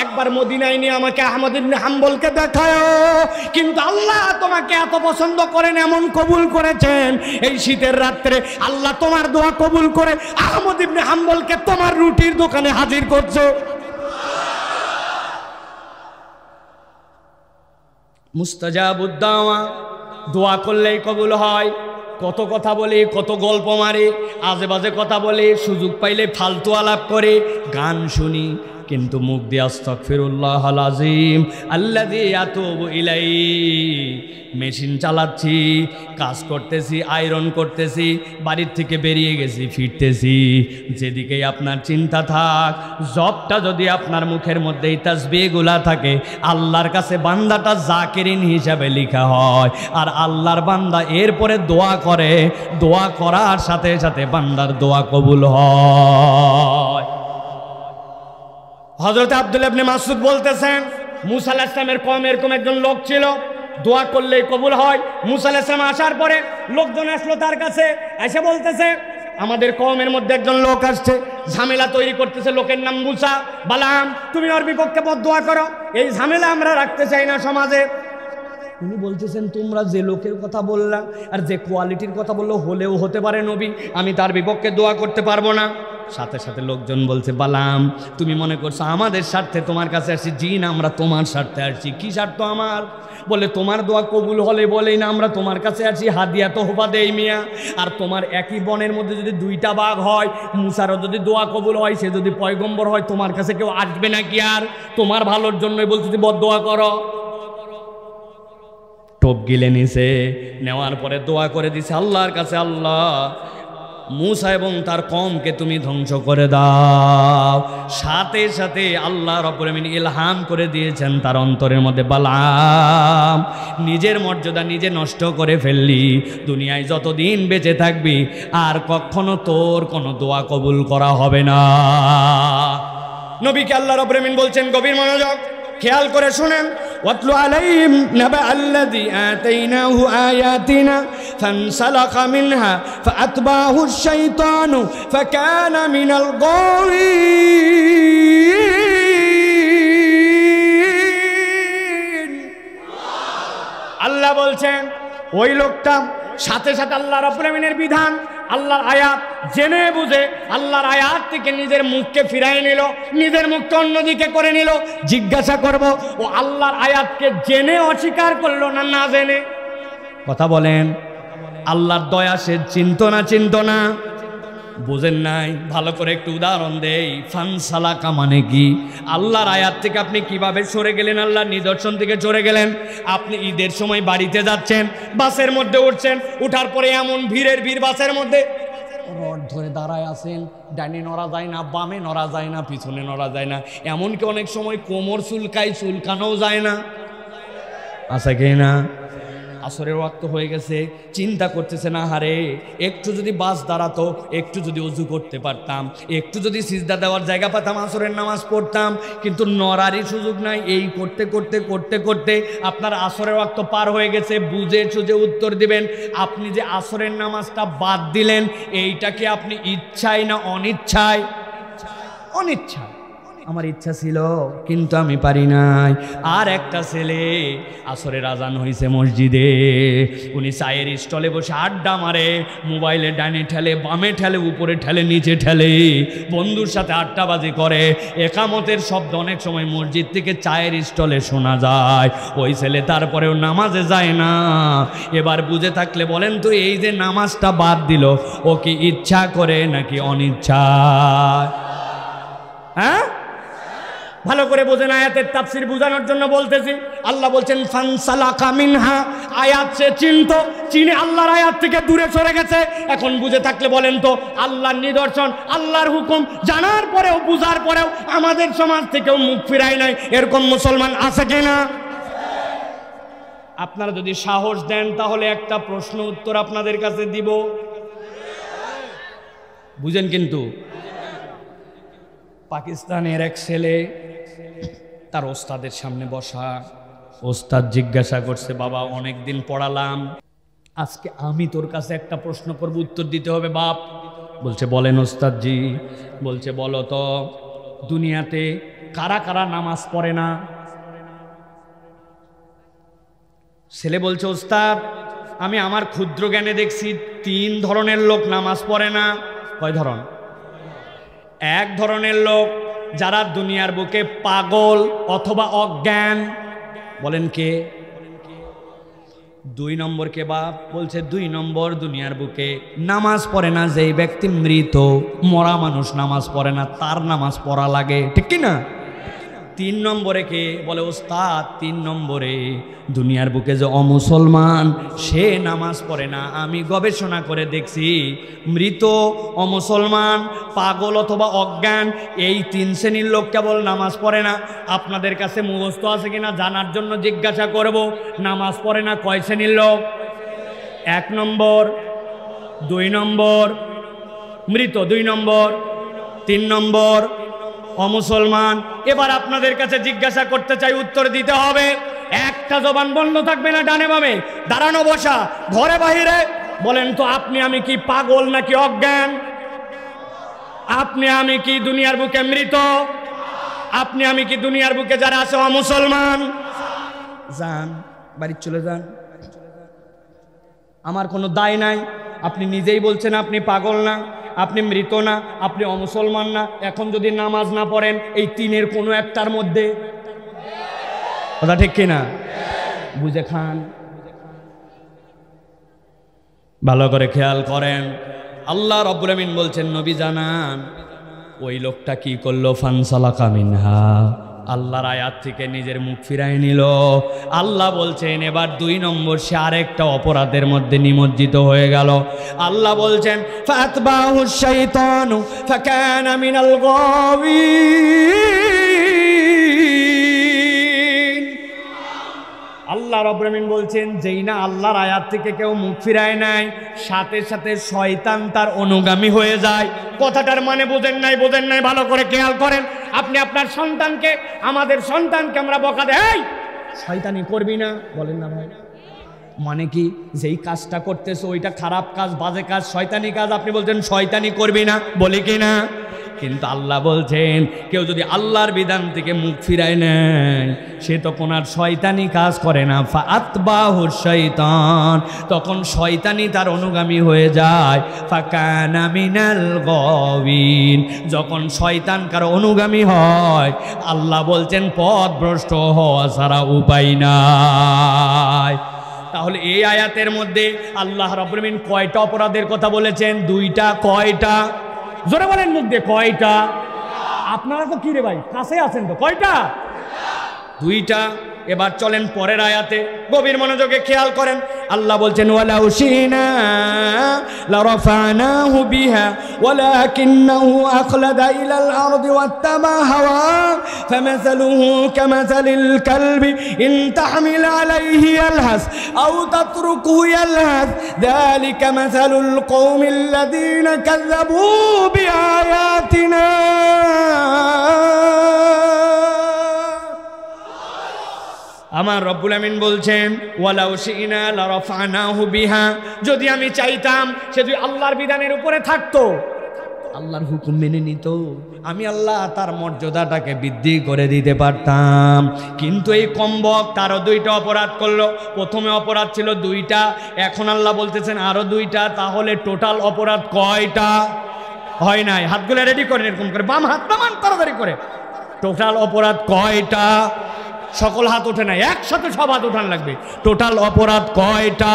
একবার মদিনায় নিয়ে আমাকে আহমদ ইবনে হাম্বলকে দেখায়, কিন্তু আল্লাহ তোমাকে এত পছন্দ করেন, এমন কবুল করেছেন, এই শীতের রাত্রে আল্লাহ তোমার দোয়া কবুল করে আহমদ ইবনে হাম্বলকে তোমার রুটির দোকানে হাজির করছে। মুস্তাজাবুদ দাওয়া, দোয়া করলেই কবুল হয়। কত কথা বলে, কত গল্প মারে, আজে বাজে কথা বলে, সুযোগ পাইলে ফালতু আলাপ করে, গান শুনি, কিন্তু মুখ দিয়ে আস্তাগফিরুল্লাহাল আযীম আল্লাযী আতুবু ইলাইহি, মেশিন চালাচ্ছি, কাজ করতেছি, আয়রন করতেছি, বাড়ির থেকে বেরিয়ে গেছি, ফিরতেছি, যেদিকেই আপনার চিন্তা থাক, জবটা যদি আপনার মুখের মধ্যে এই তাসবিহগুলা থাকে, আল্লাহর কাছে বান্দাটা জাকিরিন হিসাবে লেখা হয়, আর আল্লাহর বান্দা এরপরে দোয়া করে, দোয়া করার সাথে সাথে বান্দার দোয়া কবুল হয়। হযরত আব্দুল্লাহ ইবনে মাসউদ বলতেছেন, মুসা আলাইহিস সালামের কওম এরকম একজন লোক ছিল, দোয়া করলেই কবুল হয়। মুসা আলাইহিস সালাম আসার পরে লোকজন আসলো তার কাছে, এসে বলতেছে, আমাদের কওমের মধ্যে একজন লোক আসছে, ঝামেলা তৈরি করতেছে, লোকের নাম মুসা। বালাম তুমি ওর বিপক্ষে বদদোয়া করো, এই ঝামেলা আমরা রাখতে চাই না সমাজে। উনি বলতেছেন তোমরা যে লোকের কথা বললাম আর যে কোয়ালিটির কথা বললো হলেও হতে পারে নবী, আমি তার বিপক্ষে দোয়া করতে পারবো না। সাথে সাথে লোকজন বলছে বালাম তুমি মনে করছো আমাদের স্বার্থে তোমার কাছে আসছি? জি না, আমরা তোমার স্বার্থে আসছি। কি স্বার্থ আমার? বলে তোমার দোয়া কবুল হলে বলেই না আমরা তোমার কাছে আসি, হাদিয়া তোহফা দেই মিয়া। আর তোমার একই বনের মধ্যে যদি দুইটা বাঘ হয়, মুসারও যদি দোয়া কবুল হয়, সে যদি পয়গম্বর হয়, তোমার কাছে কেউ আসবে না কি? আর তোমার ভালোর জন্যই বলতেছি বদদোয়া করো। টোপ গিলে নিছে, নেওয়ার পরে দোয়া করে দিছে আল্লাহর কাছে, আল্লাহ মুসা এবং তার কওমকে তুমি ধ্বংস করে দাও। সাথে সাথে আল্লাহ রাব্বুল আমিন ইলহাম করে দিয়েছেন তার অন্তরের মধ্যে, বালাম নিজের মর্যাদা নিজে নষ্ট করে ফেললি, দুনিয়ায় যতদিন বেঁচে থাকবি আর কখনো তোর কোনো দোয়া কবুল করা হবে না। নবীকে আল্লাহ রাব্বুল আমিন বলছেন, গভীর মনোযোগ খেয়াল করে শুনেন, ওয়াতলু আলাইহিম নাবা আল্লাযী আতাইনাহু আয়াতিনা ফানসালাখা মিনহা ফাআতবাহু আশ-শাইতানু ফাকানা মিনাল গাওয়িন। আল্লাহ বলছেন ওই লোকটা সাথে সাথে আল্লাহ রাব্বুল আমিনের বিধান, আল্লাহর আয়াত জেনে বুঝে আল্লাহর আয়াত থেকে নিজের মুখকে ফিরাই নিল, নিজের মুখকে অন্যদিকে করে নিল। জিজ্ঞাসা করব ও আল্লাহর আয়াতকে জেনে অস্বীকার করলো না না জেনে? কথা বলেন, আল্লাহর দয়া সে চিনতো না? বুঝেন নাই? ভালো করে একটু উদাহরণ দেই। ফানসালাকা মানে কি? আল্লাহর আয়াত থেকে আপনি কিভাবে সরে গেলেন, আল্লাহর নিদর্শন থেকে সরে গেলেন। আপনি ঈদের সময় বাড়িতে যাচ্ছেন, বাসের মধ্যে উঠছেন, উঠার পরে এমন ভিড়ের ভিড় বাসের মধ্যে, রড ধরে দাঁড়ায় আছেন, ডাইনে নড়া যায় না, বামে নড়া যায় না, পিছনে নড়া যায় না, এমনকি অনেক সময় কোমর চুলকায়, চুলকানোও যায় না, আছে কি না? আসরের ওয়াক্ত হয়ে গেছে, চিন্তা করতেছে না হারে একটু যদি বাস দাঁড়াতো, একটু যদি ওযু করতে পারতাম, একটু যদি সিজদা দেওয়ার জায়গা পেতাম, আসরের নামাজ পড়তাম, কিন্তু নড়ারই সুযোগ নাই। এই করতে করতে করতে করতে আপনার আসরের ওয়াক্ত পার হয়ে গেছে। বুঝে সুঝে উত্তর দিবেন, আপনি যে আসরের নামাজটা বাদ দিলেন এইটাকে আপনি ইচ্ছায় না অনিচ্ছায়? অনিচ্ছায়। আমার ইচ্ছা ছিল কিন্তু আমি পারি নাই। আর একটা ছেলে আসরের আজান হয়েছে মসজিদে, উনি চায়ের স্টলে বসে আড্ডা মারে, মোবাইলে ডানে ঠেলে, বামে ঠেলে, উপরে ঠেলে, নিচে ঠেলে, বন্ধুর সাথে আড্ডাবাজি করে। একামতের শব্দ অনেক সময় মসজিদ থেকে চায়ের স্টলে শোনা যায়। ওই ছেলে তারপরেও নামাজে যায় না। এবার বুঝে থাকলে বলেন তো, এই যে নামাজটা বাদ দিল ও কি ইচ্ছা করে নাকি অনিচ্ছা? হ্যাঁ, ভালো করে বোঝেন, আয়াতের তাফসীর বোঝানোর জন্য বলতেছি। আল্লাহ বলছেন ফানসালাকা মিনহা, আয়াত সে চিনে আল্লাহর আয়াত থেকে দূরে সরে গেছে। এখন বুঝে থাকলে বলেন তো, আল্লাহর নিদর্শন, আল্লাহর হুকুম জানার পরেও, বুঝার পরেও আমাদের সমাজ থেকেও মুখ ফিরায় নাই, এরকম মুসলমান আছে কিনা? আপনারা যদি সাহস দেন তাহলে একটা প্রশ্ন উত্তর আপনাদের কাছে দিব, বুঝেন কিন্তু। পাকিস্তানের এক ছেলে তার ওস্তাদের সামনে বসা, ওস্তাদ জিজ্ঞাসা করছে, বাবা অনেকদিন পড়ালাম, আজকে আমি তোর কাছে একটা প্রশ্ন করব, উত্তর দিতে হবে বাপ। বলছে বলেন ওস্তাদজি। বলছে বলো তো, দুনিয়াতে কারা কারা নামাজ পড়ে না? ছেলে বলছে ওস্তাদ আমি আমার ক্ষুদ্র জ্ঞানে দেখছি 3 ধরনের লোক নামাজ পড়ে না। কয় ধরন? এক ধরনের লোক যারা দুনিয়ার বুকে পাগল অথবা অজ্ঞান। বলেন কে? 2 নম্বর কে বাপ? বলছে 2 নম্বর দুনিয়ার বুকে নামাজ পড়ে না যেই ব্যক্তি মৃত, মরা মানুষ নামাজ পড়ে না, তার নামাজ পড়া লাগে, ঠিক কি না? 3 নম্বরে কে? বলে ওস্তাদ 3 নম্বরে দুনিয়ার বুকে যে অমুসলমান সে নামাজ পড়ে না। আমি গবেষণা করে দেখছি মৃত, অমুসলমান, পাগল অথবা অজ্ঞান, এই 3 শ্রেণীর লোক কেবল নামাজ পড়ে না। আপনাদের কাছে মুখস্থ আছে কিনা জানার জন্য জিজ্ঞাসা করব, নামাজ পড়ে না কয় শ্রেণীর লোক? 1 নম্বর, 2 নম্বর মৃত, 2 নম্বর, 3 নম্বর অমুসলমান। এবার আপনাদের কাছে জিজ্ঞাসা করতে চাই, উত্তর দিতে হবে। একটা জবান বন্ধ থাকবে না, ডানে বামে, দাঁড়ানো বসা, ঘরে বাহিরে, বলেন তো আপনি আমি কি পাগল নাকি অজ্ঞান? আপনি আমি কি দুনিয়ার বুকে মৃত? আপনি আমি কি দুনিয়ার বুকে যারা আছে অমুসলমান? যান, বাড়ি চলে যান, আমার কোনো দায় নাই। আপনি নিজেই বলছেন আপনি পাগল না, আপনি মৃত না, আপনি অমুসলমান না। এখন যদি নামাজ না পড়েন এই তিনের কোনো একটার মধ্যে, কথা ঠিক কিনা? বুঝে খান, ভালো করে খেয়াল করেন। আল্লাহ রাব্বুল আমিন বলছেন নবী জানান ওই লোকটা কি করলো, ফানসালাকা মিনহা, আল্লাহর আয়াত থেকে নিজের মুখ ফিরায় নিল। আল্লাহ বলছেন এবার 2 নম্বর সে আরেকটা অপরাধের মধ্যে নিমজ্জিত হয়ে গেল। আল্লাহ বলছেন ফাতবাহু শাইতানু ফাকানা মিনাল গাওয়িন। আল্লাহ রাব্বুল আমিন বলছেন যেই না আল্লাহর আয়াত থেকে কেউ মুখ ফিরায় নাই, সাথে সাথে শয়তান তার অনুগামী হয়ে যায়। কথাটার মানে বোঝেন নাই? বোঝেন নাই? ভালো করে খেয়াল করেন। আপনি আপনার সন্তানকে, আমাদের সন্তানকে আমরা বকা দেই, শয়তানি করবি না, বলেন না ভাই? মানে কি যেই কাজটা করতেছে ওইটা খারাপ কাজ, বাজে কাজ, শয়তানি কাজ, আপনি বলছেন শয়তানি করবি না, বলি কি না? কিন্তু আল্লাহ বলছেন কেউ যদি আল্লাহর বিধান থেকে মুখ ফিরায় নেয় সে তখন আর শয়তানি কাজ করে না। ফাতবাহু শাইতান, তখন শয়তানি তার অনুগামী হয়ে যায়। ফাকানা মিনাল গাওয়িন, যখন শয়তান কারো অনুগামী হয় আল্লাহ বলছেন পথভ্রষ্ট হওয়া ছাড়া উপায় নাই। তাহলে এই আয়াতের মধ্যে আল্লাহ রাব্বুল আমিন কয়টা অপরাধের কথা বলেছেন? 2টা। কয়টা? জোরে বলেন, মধ্যে কয়টা? আপনারা তো কি রে ভাই কাছে আছেন তো, কয়টা? 2টা। এবার চলেন পরের আয়াতে, গভীর মনোযোগে খেয়াল করেন। আল্লাহ বলছেন ওয়ালাউ শিনা লারাফানাহু বিহা ওয়ালাকিন্নাহু আখলাদা ইলাল আরদি ওয়াত্তাবা হাওয়া ফামাসালুহু কামাসালিল কালবি ইন তাহমিল আলাইহি ইয়ালহাস আও তাতরুকুহু ইয়ালহাস যালিকা মাসালুল কওমিল লাযিনা কাযাবু বিআয়াতিনা। আমার রব্বুল আমিন বলছেন ওয়ালাউ শিনা লারাফানাহু বিহা, যদি আমি চাইতাম সে যদি আল্লাহর বিধানের উপরে থাকতো, আল্লাহর হুকুম মেনে নিত, আমি আল্লাহ তার মর্যাদাটাকে বৃদ্ধি করে দিতে পারতাম। কিন্তু এই কমবক তারও 2টা অপরাধ করলো। প্রথমে অপরাধ ছিল 2টা, এখন আল্লাহ বলতেছেন আরো 2টা। তাহলে টোটাল অপরাধ কয়টা? হয় নাই? হাতগুলো রেডি করেন, এরকম করে বাম হাত নামান তাড়াতাড়ি করে। টোটাল অপরাধ কয়টা? সকল হাত ওঠে না, একসাথে সব হাত ওঠান লাগবে। টোটাল অপরাধ কয়টা?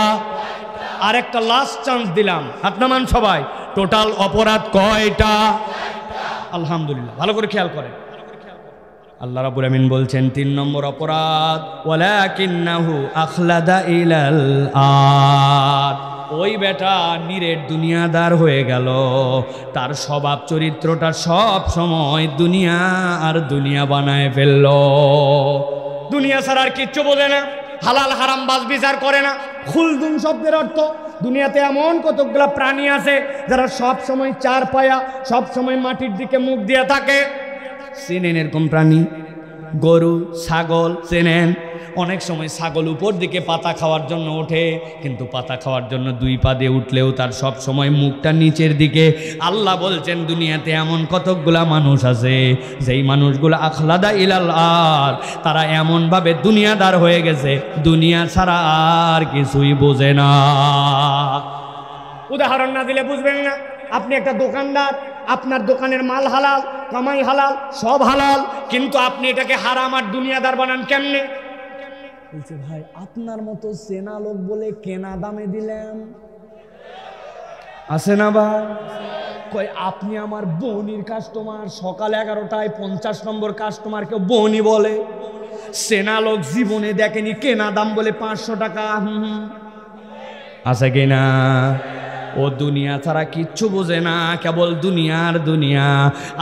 আরেকটা লাস্ট চান্স দিলাম, হাত নামান সবাই। টোটাল অপরাধ কয়টা? আলহামদুলিল্লাহ, ভালো করে খেয়াল করেন। আল্লাহ রাব্বুল আমিন বলছেন 3 নম্বর অপরাধ ওয়ালাকিন্নাহু আখলাদা ইলাল আরদ, ওই বেটা নিরেট দুনিয়াদার হয়ে গেল। তার স্বভাব চরিত্রটা সব সময় দুনিয়া আর দুনিয়া বানায় ফেলল। দুনিয়া ছাড়া আর কিচ্ছু বোঝে না, হালাল হারাম বাজ বিচার করে না। খুলদুম শব্দের অর্থ দুনিয়াতে এমন কতগুলা প্রাণী আছে যারা সব সময় 4 পায়া, সব সময় মাটির দিকে মুখ দিয়ে থাকে। চেনেন এরকম প্রাণী? গরু, ছাগল চেনেন? অনেক সময় ছাগল উপর দিকে পাতা খাওয়ার জন্য ওঠে, কিন্তু পাতা খাওয়ার জন্য 2 পা দিয়ে উঠলেও তার সব সময় মুখটা নিচের দিকে। আল্লাহ বলছেন দুনিয়াতে এমন কতকগুলা মানুষ আছে যেই মানুষগুলো আখলাদা ইলাল আর, তারা এমনভাবে দুনিয়াদার হয়ে গেছে দুনিয়া ছাড়া আর কিছুই বোঝে না। উদাহরণ না দিলে বুঝবেন না। আপনি একটা দোকানদার, আপনার দোকানের মাল হালাল, কামাই হালাল, সব হালাল, কিন্তু আপনি এটাকে হারাম আর দুনিয়াদার বানান কেমনে? বলছে ভাই আপনার মতো চেনা লোক বলে কেনা দামে দিলেন, আছে না ভাই? কই আপনি আমার বউনির কাস্টমার, সকাল 11টায় 50 নম্বর কাস্টমারকে বউনি বলে। চেনা লোক জীবনে দেখেনি কেনা দাম বলে 500 টাকা। আছে কিনা? ও দুনিয়া ছাড়া কিচ্ছু বোঝে না, কেবল দুনিয়ার দুনিয়া।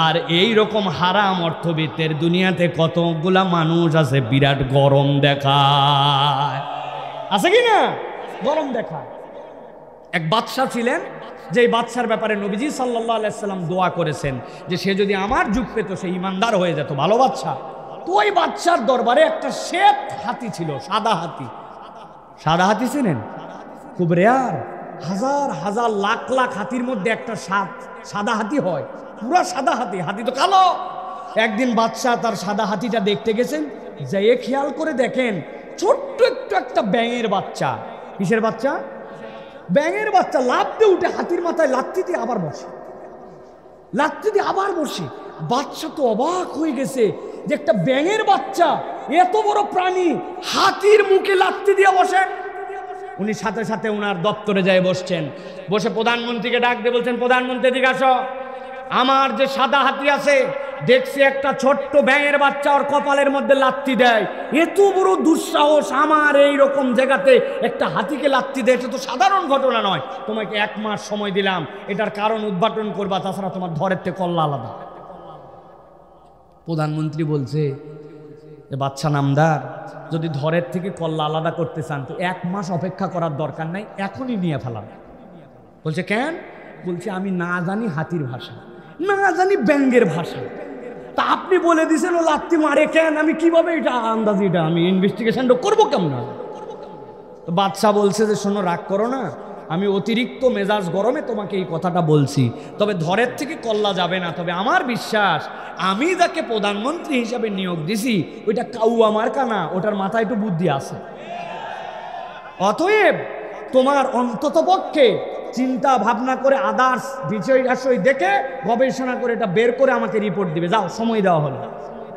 আর এই রকম হারাম অর্থবিত্তের দুনিয়াতে কতগুলা মানুষ আছে বিরাট গরম দেখায়, আছে কি না? গরম দেখায়। এক বাদশা ছিলেন, যে বাদশার ব্যাপারে নবীজি সাল্লাল্লাহু আলাইহি সাল্লাম দোয়া করেছেন যে সে যদি আমার যুগ পেত সে ইমানদার হয়ে যেত, ভালো বাদশা। তো ওই বাদশার দরবারে একটা শ্বেত হাতি ছিল, সাদা হাতি। সাদা হাতি চিনেন? খুব রেয়ার, হাজার হাজার লাখ লাখ হাতির মধ্যে একটা সাদা হাতি হয়, পুরা সাদা হাতি, হাতি তো কালো। একদিন বাদশাহ তার সাদা হাতিটা দেখতে গেছেন, যেয়ে খেয়াল করে দেখেন ছোট্ট একটু একটা ব্যাঙের বাচ্চা। কিসের বাচ্চা? ব্যাঙের বাচ্চা। লাফ দিয়ে উঠে হাতির মাথায় লাথি দিয়ে আবার বসে, লাথি দিয়ে আবার বসে। বাচ্চা তো অবাক হয়ে গেছে যে একটা ব্যাঙের বাচ্চা, এত বড় প্রাণী, হাতির মুখে লাথি দিয়ে বসে। উনি সাথে সাথে উনার দপ্তরে যায় বসছেন, বসে প্রধানমন্ত্রীকে ডাক দিয়ে বলছেন, প্রধানমন্ত্রী দিকে আসো, আমার যে সাদা হাতি আছে দেখছি একটা ছোট্ট ব্যাঙের বাচ্চা ওর কপালের মধ্যে লাথি দেয়, এত বড় দুঃসাহস আমার এই রকম জায়গাতে একটা হাতিকে লাথি দেয়, এটা তো সাধারণ ঘটনা নয়। তোমাকে 1 মাস সময় দিলাম, এটার কারণ উদ্ঘাটন করবা, তাছাড়া তোমার ধরের থেকে কল্লা আলাদা। প্রধানমন্ত্রী বলছে যে বাচ্চা নামদার, যদি ধরের থেকে কল্লা আলাদা করতে চান তো 1 মাস অপেক্ষা করার দরকার নাই, এখনই নিয়ে ফেলাম। বলছে কেন? বলছে আমি না জানি হাতির ভাষা, না জানি ব্যাঙের ভাষা, তা আপনি বলে দিয়েছেন ও লাত্তি মারে কেন, আমি কিভাবে এটা আন্দাজ, এটা আমি ইনভেস্টিগেশনটা করবো কেমন? তো বাদশা বলছে যে শোনো, রাগ করো না, আমি অতিরিক্ত মেজাজ গরমে তোমাকে এই কথাটা বলছি, তবে ধরের থেকে কল্লা যাবে না। তবে আমার বিশ্বাস, আমি যাকে প্রধানমন্ত্রী হিসাবে নিয়োগ দিছি ওইটা কাউয়া মার্কা না, ওটার মাথায় একটু বুদ্ধি আছে। অতএব তোমার অন্ততপক্ষে চিন্তা ভাবনা করে আদার্স বিষয় আশয় দেখে গবেষণা করে এটা বের করে আমাকে রিপোর্ট দিবে, যাও, সময় দেওয়া হলো।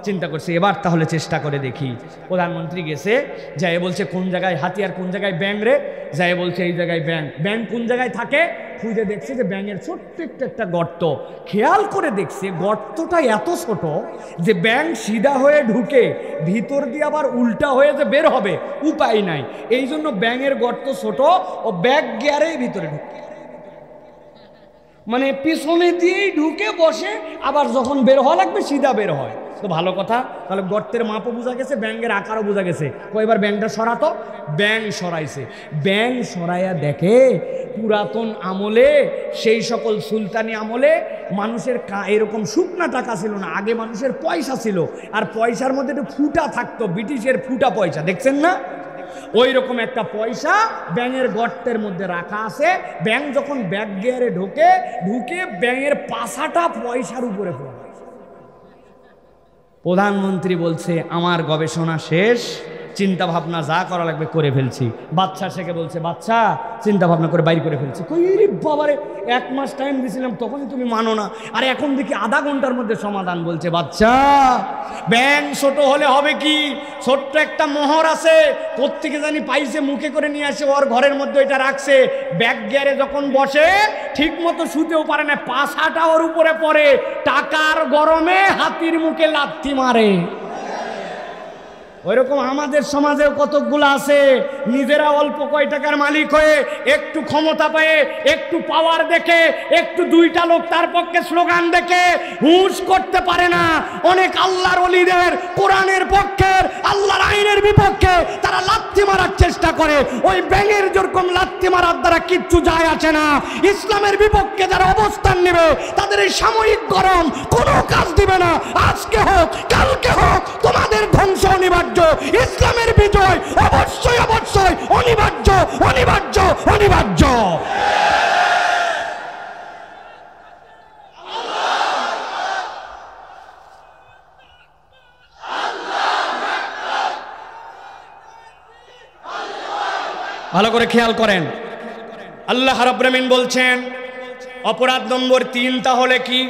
চিন্তা করছে এবার তাহলে চেষ্টা করে দেখি। প্রধানমন্ত্রী গেছে, যাই বলছে কোন জায়গায় হাতি আর কোন জায়গায় ব্যাঙ রে, যাই বলছে এই জায়গায় ব্যাঙ। ব্যাঙ কোন জায়গায় থাকে খুঁজে দেখছে যে ব্যাঙের ছোট্ট একটা গর্ত, খেয়াল করে দেখছে গর্তটা এত ছোট যে ব্যাঙ সিধা হয়ে ঢুকে ভিতর দিয়ে আবার উল্টা হয়ে যে বের হবে উপায় নাই, এই জন্য ব্যাঙের গর্ত ছোট, ও ব্যাক গিয়ারেই ভিতরে ঢুকে, মানে পিছনে দিয়েই ঢুকে বসে, আবার যখন বের হওয়া লাগবে সিধা বের হয়। তো ভালো কথা, তাহলে গর্তের মাপও বোঝা গেছে, ব্যাঙের আকারও বোঝা গেছে। কয়েকবার ব্যাঙটা সরাতো, ব্যাঙ সরাইছে। ব্যাঙ সরাইয়া দেখে পুরাতন আমলে, সেই সকল সুলতানি আমলে মানুষের এরকম শুকনা টাকা ছিল না, আগে মানুষের পয়সা ছিল, আর পয়সার মধ্যে একটু ফুটা থাকতো, ব্রিটিশের ফুটা পয়সা, দেখছেন না? ওই রকম একটা পয়সা ব্যাঙের গর্তের মধ্যে রাখা আছে। ব্যাঙ যখন ব্যাক গিয়ারে ঢুকে ব্যাঙের পাছাটা পয়সার উপরে পড়ে। প্রধানমন্ত্রী বলছে আমার গবেষণা শেষ, চিন্তা ভাবনা যা করা লাগবে করে ফেলছি। বাচ্চা শেখে বলছে, বাচ্চা চিন্তা ভাবনা করে বাইর করে ফেলছি। কই রে বাবারে, 1 মাস টাইম দিয়েছিলাম তখনই তুমি মানো না, আর এখন দেখি আধা ঘন্টার মধ্যে সমাধান। বলছে বাচ্চা, ব্যাঙ ছোট হলে হবে কি, ছোট্ট একটা মোহর আছে, কোত্থেকে জানি পাইছে, মুখে করে নিয়ে আসে, ওর ঘরের মধ্যে এটা রাখছে। ব্যাক গিয়ারে যখন বসে ঠিক মতো শুতেও পারে না, পাছাটা ওর উপরে পড়ে, টাকার গরমে হাতির মুখে লাথি মারে। ওইরকম আমাদের সমাজেও কতকগুলো আছে, নিজেরা অল্প কয় টাকার মালিক হয়ে একটু ক্ষমতা পেয়ে, একটু পাওয়ার দেখে, একটু 2টা লোক তার পক্ষে স্লোগান দেখে হুঁশ করতে পারে না। অনেক আল্লাহর ওলিদের কোরআনের পক্ষে, আল্লাহর আইনের বিপক্ষে তারা লাথি মারার চেষ্টা করে। ওই ব্যাঙের যেরকম লাথি মারার দ্বারা কিচ্ছু যায় আসে না। ইসলামের বিপক্ষে যারা অবস্থান নেবে তাদের এই সাময়িক গরম কোনো কাজ দিবে না। আজকে হোক কালকে হোক তোমাদের ধ্বংস অনিবার্য, ইসলামের বিজয় অবশ্যই অবশ্যই অনিবার্য, অনিবার্য, অনিবার্য। ভালো করে খেয়াল করেন, আল্লাহ রাব্বুল আমিন বলছেন অপরাধ নম্বর 3 তাহলে কি?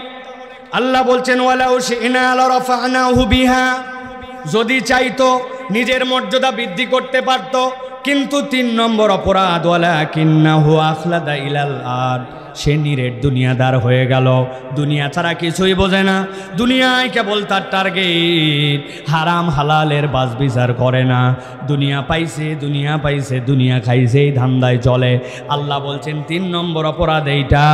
আল্লাহ বলছেন ওয়ালাউ শি'না লারাফা'নাহু বিহা, যদি চাইতো নিজের মর্যাদা বৃদ্ধি করতে পারত, কিন্তু 3 নম্বর অপরাধ ওয়ালাকিন্নাহু আখলাদা ইলাল আরদ, সে নিরেট দুনিয়াদার হয়ে গেল, দুনিয়া ছাড়া কিছুই বোঝে না, দুনিয়ায় কেবল তার টার্গেট, হারাম হালালের বাছবিচার করে না, দুনিয়া পাইছে দুনিয়া পাইছে দুনিয়া খাইছে, এই ধান্দায় চলে। আল্লাহ বলছেন 3 নম্বর অপরাধ এইটা,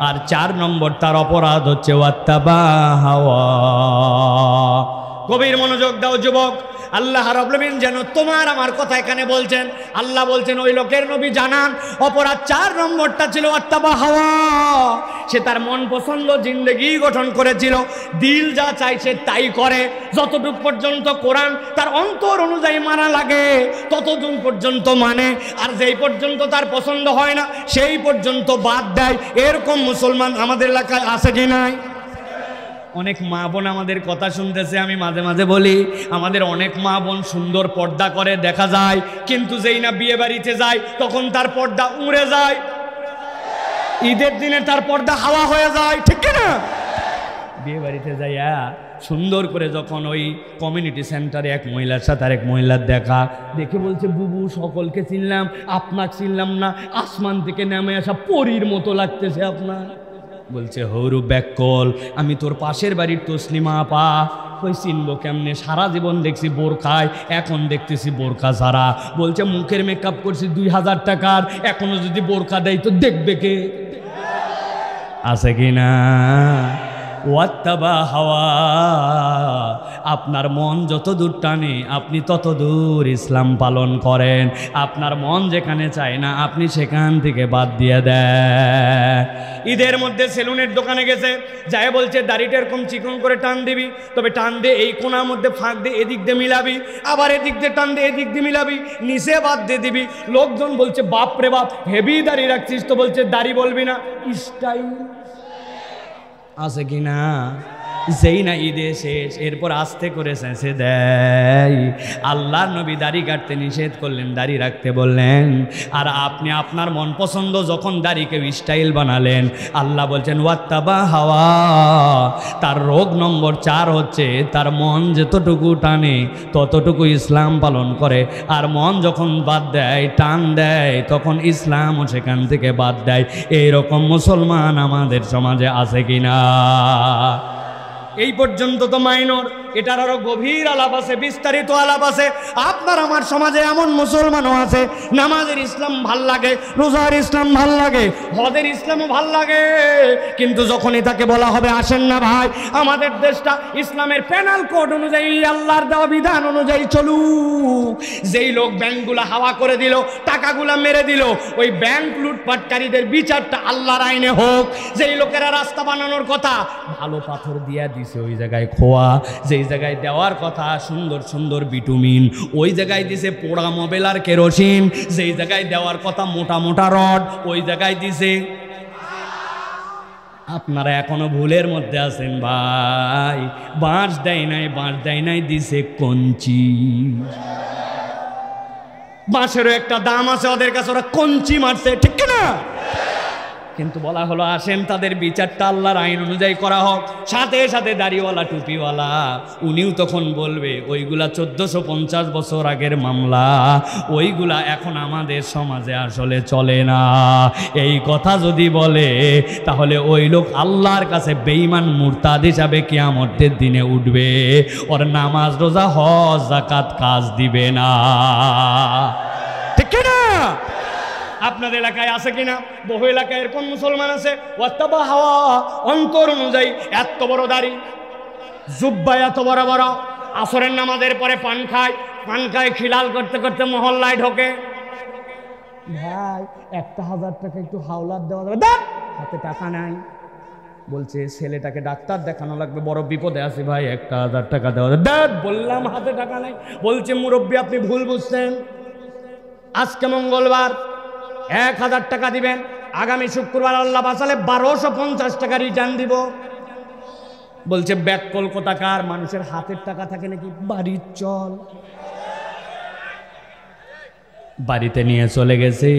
আর 4 নম্বর তার অপরাধ হচ্ছে ওয়াত্তাবা হাওয়া। গভীর মনোযোগ দাও যুবক, আল্লাহ রাব্বুল আলামিন যেন তোমার আমার কথা এখানে বলছেন। আল্লাহ বলছেন ওই লোকের নবী জানান অপরাধ 4 নম্বরটা ছিল আত্তাবা হাওয়া। সে তার মন পছন্দ জিন্দেগি গঠন করেছিল, দিল যা চাইছে তাই করে। যতটুক পর্যন্ত কোরআন তার অন্তর অনুযায়ী মানা লাগে ততদিন পর্যন্ত মানে, আর যেই পর্যন্ত তার পছন্দ হয় না সেই পর্যন্ত বাদ দেয়। এরকম মুসলমান আমাদের এলাকায় আছে কি নাই? অনেক মা বোন আমাদের কথা শুনতেছে। আমি মাঝে মাঝে বলি আমাদের অনেক মা বোন সুন্দর পর্দা করে দেখা যায়, কিন্তু যেই না বিয়ে বাড়িতে যায় তখন তার পর্দা উড়ে যায়, ঈদের দিনে তার পর্দা হাওয়া হয়ে যায়, ঠিক না? বিয়ে বাড়িতে যাইয়া সুন্দর করে যখন ওই কমিউনিটি সেন্টারে এক মহিলার সাথে আরেক মহিলার দেখা দেখে বলছে বুবু সকলকে চিনলাম, আপনাকে চিনলাম না, আসমান থেকে নেমে আসা পরীর মতো লাগতেছে আপনার। বলছে হৌরু ব্যাকল, আমি তোর পাশের বাড়ির তসলিমা আপা। কই চিনবো কেমনে, সারা জীবন দেখছি বোরখায়, এখন দেখতেছি বোরখা ছাড়া। বলছে মুখের মেকআপ করছি 2000 টাকার, এখনো যদি বোরখা দেয় তো দেখবে কে? আছে কি না? ওয়াত্তাবা হাওয়া, আপনার মন যত দূর টানে আপনি তত দূর ইসলাম পালন করেন। আপনার মন যেখানে চায় না আপনি সেখান থেকে বাদ দিয়ে দেন। ঈদের মধ্যে সেলুনের দোকানে গেছে, যায় বলছে দাড়িটা এরকম চিকন করে টান দিবি, তবে টান দিয়ে এই কোনার মধ্যে ফাঁক দিয়ে এদিক দিয়ে মিলাবি, আবার এদিক দিয়ে টান দিয়ে এদিক দিয়ে মিলাবি, নিচে বাদ দিয়ে দিবি। লোকজন বলছে বাপ রে বাপ হেভি দাড়ি রাখছিস, তো বলছে দাড়ি বলবি না, স্টাইল। আছে কি না? যেই না ঈদে শেষ এরপর আস্তে করে শেষে দেয়। আল্লাহর নবী দাড়ি কাটতে নিষেধ করলেন, দাড়ি রাখতে বললেন, আর আপনি আপনার মন পছন্দ যখন দাড়িকে স্টাইল বানালেন। আল্লাহ বলছেন ওয়াত্তাবা হাওয়া, তার রোগ নম্বর 4 হচ্ছে তার মন যতটুকু টানে ততটুকু ইসলাম পালন করে, আর মন যখন বাদ দেয় টান দেয় তখন ইসলামও সেখান থেকে বাদ দেয়। এইরকম মুসলমান আমাদের সমাজে আছে কিনা? এই পর্যন্ত তো মাইনর, এটার আরো গভীর আলাপ আছে, বিস্তারিত আলাপ আছে। আপনার আমার সমাজে এমন মুসলমানও আছে নামাজের ইসলাম ভাল লাগে, রোজার ইসলাম ভাল লাগে, হজের ইসলামও ভাল লাগে, কিন্তু যখনই তাকে বলা হবে আসেন না ভাই আমাদের দেশটা ইসলামের প্যানেল কোড অনুযায়ী আল্লাহর দেওয়া বিধান অনুযায়ী চলুক, যেই লোক ব্যাংকগুলা হাওয়া করে দিল, টাকাগুলা মেরে দিল, ওই ব্যাংক লুটপাটকারীদের বিচারটা আল্লাহর আইনে হোক। যেই লোকেরা রাস্তা বানানোর কথা ভালো পাথর দিয়া দিছে ওই জায়গায় খোয়া, যেই জায়গায় দেওয়ার কথা সুন্দর সুন্দর বিটুমিন ওই জায়গায় দিছে পোড়া মোবাইল আর কেরোসিন, যেই জায়গায় দেওয়ার কথা মোটা মোটা রড ওই জায়গায় দিছে। আপনারা এখনো ভুলের মধ্যে আছেন ভাই, বাঁশ দেয় নাই, বাঁশ দেয় নাই, দিছে কঞ্চি। বাঁশেরও একটা দাম আছে ওদের কাছে, ওরা কঞ্চি মারছে, ঠিক না? কিন্তু বলা হলো আসেন তাদের বিচারটা আল্লাহর আইন অনুযায়ী করা হোক। সাথে সাথে দাড়িওয়ালা টুপিওয়ালা উনিও তখন বলবে ওইগুলা 1450 বছর আগের মামলা, ওইগুলা এখন আমাদের সমাজে আসলে চলে না। এই কথা যদি বলে তাহলে ওই লোক আল্লাহর কাছে বেঈমান মুরতাদ হিসাবে কিয়ামতের দিনে উঠবে, ওর নামাজ রোজা হজ যাকাত কাজ দিবে না, ঠিক না? আপনাদের এলাকায় আছে কিনা? বহু এলাকায় এরকম মুসলমান আছে ওয়াত্তাবা হাওয়া, অন্তর অনুযায়ী এত বড় দাড়ি, জুব্বা এত বড় বড়, আসরের নামাজের পরে পান খায়, খিলাল করতে করতে মহল্লায় ঢোকে। ভাই 1000 টাকা একটু হাওলাত দেওয়া যাবে? হাতে টাকা নাই, বলছে ছেলেটাকে ডাক্তার দেখানো লাগবে, বড় বিপদে আছে ভাই, 1000 টাকা দেওয়া যাবে? বললাম হাতে টাকা নাই। বলছে মুরব্বী আপনি ভুল বুঝছেন, আজকে মঙ্গলবার 1000 টাকা দিবেন, আগামী শুক্রবার আল্লাহ বাঁচালে 1250 টাকা রিটার্ন দিব। বলছে ব্যাক কলকাতাকার, মানুষের হাতের টাকা থাকে নাকি? বাড়ির চল, বাড়িতে নিয়ে চলে গেছে।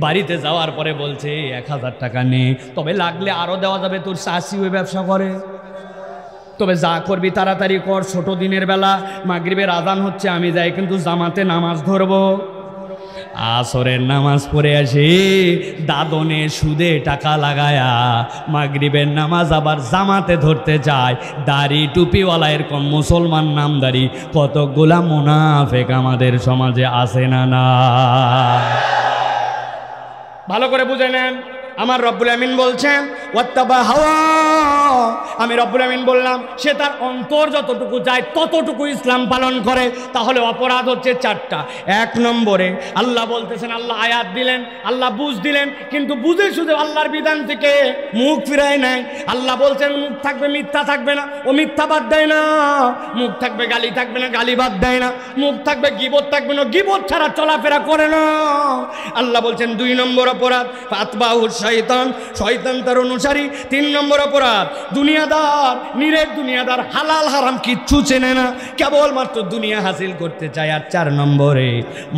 বাড়িতে যাওয়ার পরে বলছে 1000 টাকা নে, তবে লাগলে আরো দেওয়া যাবে, তোর চাষি ওই ব্যবসা করে, তবে যা করবি তাড়াতাড়ি কর, ছোট দিনের বেলা মাগরিবের আজান হচ্ছে, আমি যাই কিন্তু জামাতে নামাজ ধরবো। আসরের নামাজ পড়ে আসি, দাদনে সুদে টাকা লাগায়া মাগরিবের নামাজ আবার জামাতে ধরতে যায়। দাড়ি টুপিওয়ালা এরকম মুসলমান নামদারি কতগুলা মুনাফেক আমাদের সমাজে আছে না? না, ভালো করে বুঝে নেন। আমার রব্বুল আমিন বলছেন ওয়াত্তাবা হাওয়া, আমি রব্বুল আমিন বললাম সে তার অন্তর যতটুকু যায় ততটুকু ইসলাম পালন করে, তাহলে অপরাধ হচ্ছে 4টা। 1 নম্বরে আল্লাহ বলতেছেন, আল্লাহ আয়াত দিলেন, আল্লাহ বুঝ দিলেন, কিন্তু বুঝে শুধু আল্লাহর বিধান থেকে মুখ ফিরায় নাই। আল্লাহ বলছেন মুখ থাকবে, মিথ্যা থাকবে না, ও মিথ্যা বাদ দেয় না। মুখ থাকবে, গালি থাকবে না, গালি বাদ দেয় না। মুখ থাকবে, গীবত থাকবে না, গীবত ছাড়া চলাফেরা করে না। আল্লাহ বলছেন 2 নম্বর অপরাধ ফাতবাহুর শয়তান, শয়তান তার অনুসারী। 3 নম্বর অপরাধ দুনিয়াদার, নিরেট দুনিয়াদার, হালাল হারাম কিচ্ছু চেনে না, কেবলমাত্র দুনিয়া হাসিল করতে চায়। আর 4 নম্বরে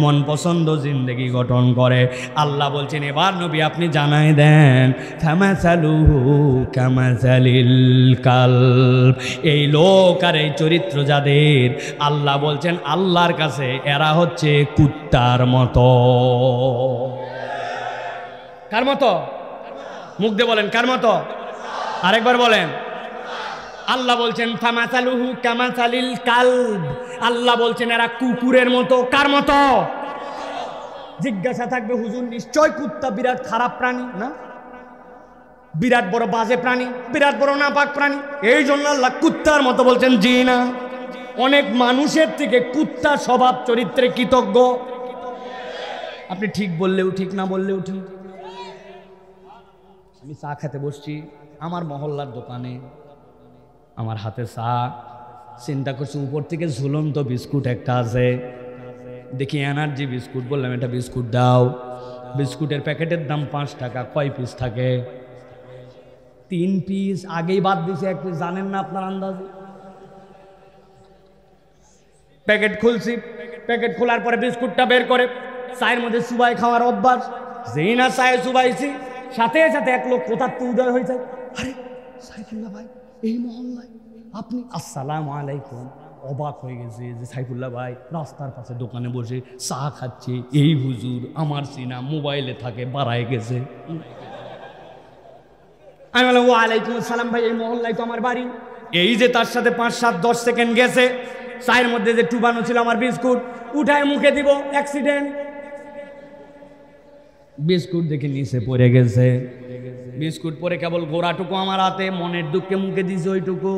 মন পছন্দ জিন্দেগি গঠন করে। আল্লাহ বলছেন এবার নবী আপনি জানাই দেন ফামাসালুহু কামাসালিল কালব, এই লোক আর এই চরিত্র যাদের, আল্লাহ বলছেন আল্লাহর কাছে এরা হচ্ছে কুত্তার মতো। কার মতো? মুখ দিয়ে বলেন কার মতো? আরেকবার বলেন। আল্লাহ বলছেন ফামাসালুহু কামাসালিল কালব, আল্লাহ বলছেন এরা কুকুরের মতো। কার মতো? জিজ্ঞাসা থাকবে হুজুর নিশ্চয় কুত্তা বিরাট খারাপ প্রাণী না? বিরাট বড় বাজে প্রাণী, বিরাট বড় নাপাক প্রাণী, এই জন্য আল্লাহ কুত্তার মতো বলছেন? জি না, অনেক মানুষের থেকে কুত্তা স্বভাব চরিত্রে কৃতজ্ঞ। আপনি ঠিক বললেও ঠিক, না বললেও ঠিক। আমি চা খেতে বসছি আমার মহল্লার দোকানে, আমার হাতে চা, চিন্তা করছি উপর থেকে ঝুলন্ত বিস্কুট একটা আছে, দেখি এনার্জি বিস্কুট, বললাম এটা বিস্কুট দাও। বিস্কুটের প্যাকেটের দাম 5 টাকা। কয় পিস থাকে? 3 পিস। আগেই বাদ দিয়েছে 1 পিস, জানেন না আপনার আন্দাজে? প্যাকেট খুলছি, প্যাকেট খোলার পরে বিস্কুটটা বের করে চায়ের মধ্যে চুবাই খাওয়ার অভ্যাস। যেই না চায়ে চুবাইছি, সাথে সাথে এক লোক কোথার তো উদয় হয়ে যায়, আরে সাইফুল্লাহ ভাই এই মহল্লায় আপনি? আসসালামু আলাইকুম। অবাক হয়ে গেছে যে সাইফুল্লাহ ভাই রাস্তার পাশে দোকানে বসে চা খাচ্ছে, এই হুজুর আমার চিনা, মোবাইলে থাকে, বাড়ায় গেছে। আমি বললাম ওয়ালাইকুম আসসালাম ভাই, এই মহল্লায় তো আমার বাড়ি। এই যে তার সাথে 5, 7, 10 সেকেন্ড গেছে, চায়ের মধ্যে যে টুবানো ছিল আমার বিস্কুট, উঠায় মুখে দিব, অ্যাক্সিডেন্ট। বিস্কুট দেখে নিচে পড়ে গেছে। বিস্কুট পরে কেবল গোড়াটুকু আমার হাতে, মনের দুঃখে মুখে দিয়েছে ওইটুকু।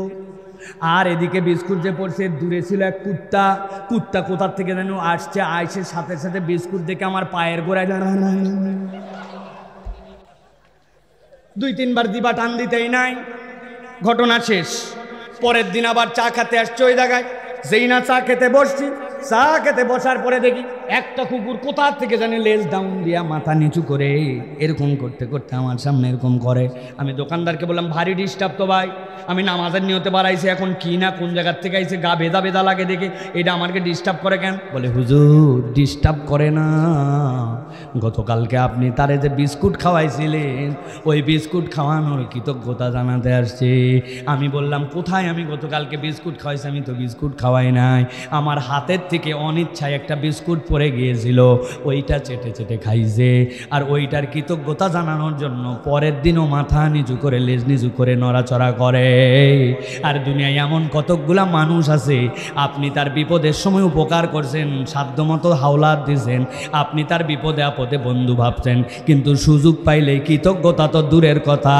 আর এদিকে বিস্কুট যে পড়ছে, দূরে ছিল এক কুত্তা। কুত্তা কোথার থেকে যেন আসছে, আইসে সাথে সাথে বিস্কুট দেখে আমার পায়ের গোড়ায় 2-3 বার দিবা টান দিতেই নাই, ঘটনা শেষ। পরের দিন আবার চা খেতে আসছে ওই জায়গায়। যেই না চা খেতে বসছি, চা খেতে বসার পরে দেখি একটা কুকুর কোথা থেকে জানি লেজ ডাউন দিয়া মাথা নিচু করে এরকম করতে করতে আমার সামনে এরকম করে। আমি দোকানদারকে বললাম ভারী ডিস্টার্ব তো ভাই, আমি নামাজের নিয়তে বাড়াইছি, এখন কি না কোন জায়গার থেকে আইছে, গা বেদা বেদা লাগে দেখে, এটা আমাকে ডিস্টার্ব করে কেন? বলে হুজুর ডিস্টার্ব করে না, গতকালকে আপনি তারে যে বিস্কুট খাওয়াইছিলেন, ওই বিস্কুট খাওয়ানোর কৃতজ্ঞতা জানাতে আসছে। আমি বললাম কোথায় আমি গতকালকে বিস্কুট খাওয়াইছি? আমি তো বিস্কুট খাওয়াই নাই, আমার হাতের থেকে অনিচ্ছায় একটা বিস্কুট পড়ে গিয়েছিল, ওইটা চেটে চেটে খাইছে। আর ওইটার কৃতজ্ঞতা জানানোর জন্য পরের দিনও মাথা নিচু করে, লেজ নিচু করে নড়াচড়া করে। আর দুনিয়ায় এমন কতকগুলা মানুষ আছে, আপনি তার বিপদের সময় উপকার করছেন, সাধ্যমতো হাওলাত দিয়েছেন, আপনি তার বিপদে আপদে বন্ধু ভাবছেন, কিন্তু সুযোগ পাইলেই, কৃতজ্ঞতা তো দূরের কথা,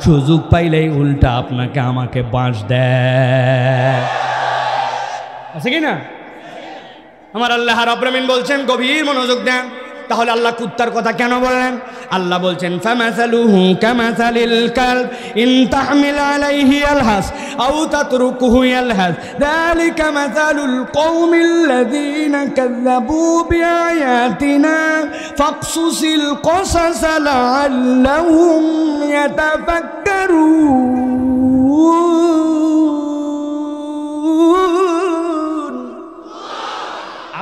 সুযোগ পাইলেই উল্টা আপনাকে আমাকে বাঁশ দেয়। আছে কি না? আমার আল্লাহ রাব্বুল আমিন বলছেন, গভীর মনোযোগ দেন। তাহলে আল্লাহ কুত্তার কথা কেন বললেন? আল্লাহ বলছেন ফামাসালুহু কামাসালিল কালব ইন তাহমিল আলাইহি ইয়ালহাস আও তাতরুকুহু ইয়ালহাস যালিকা মাসালুল কওমিল্লাযীনা কাযযাবু বিআয়াতিনা ফাকসুসিল কসাস লাআল্লাহুম ইয়াতাফাক্কারুন।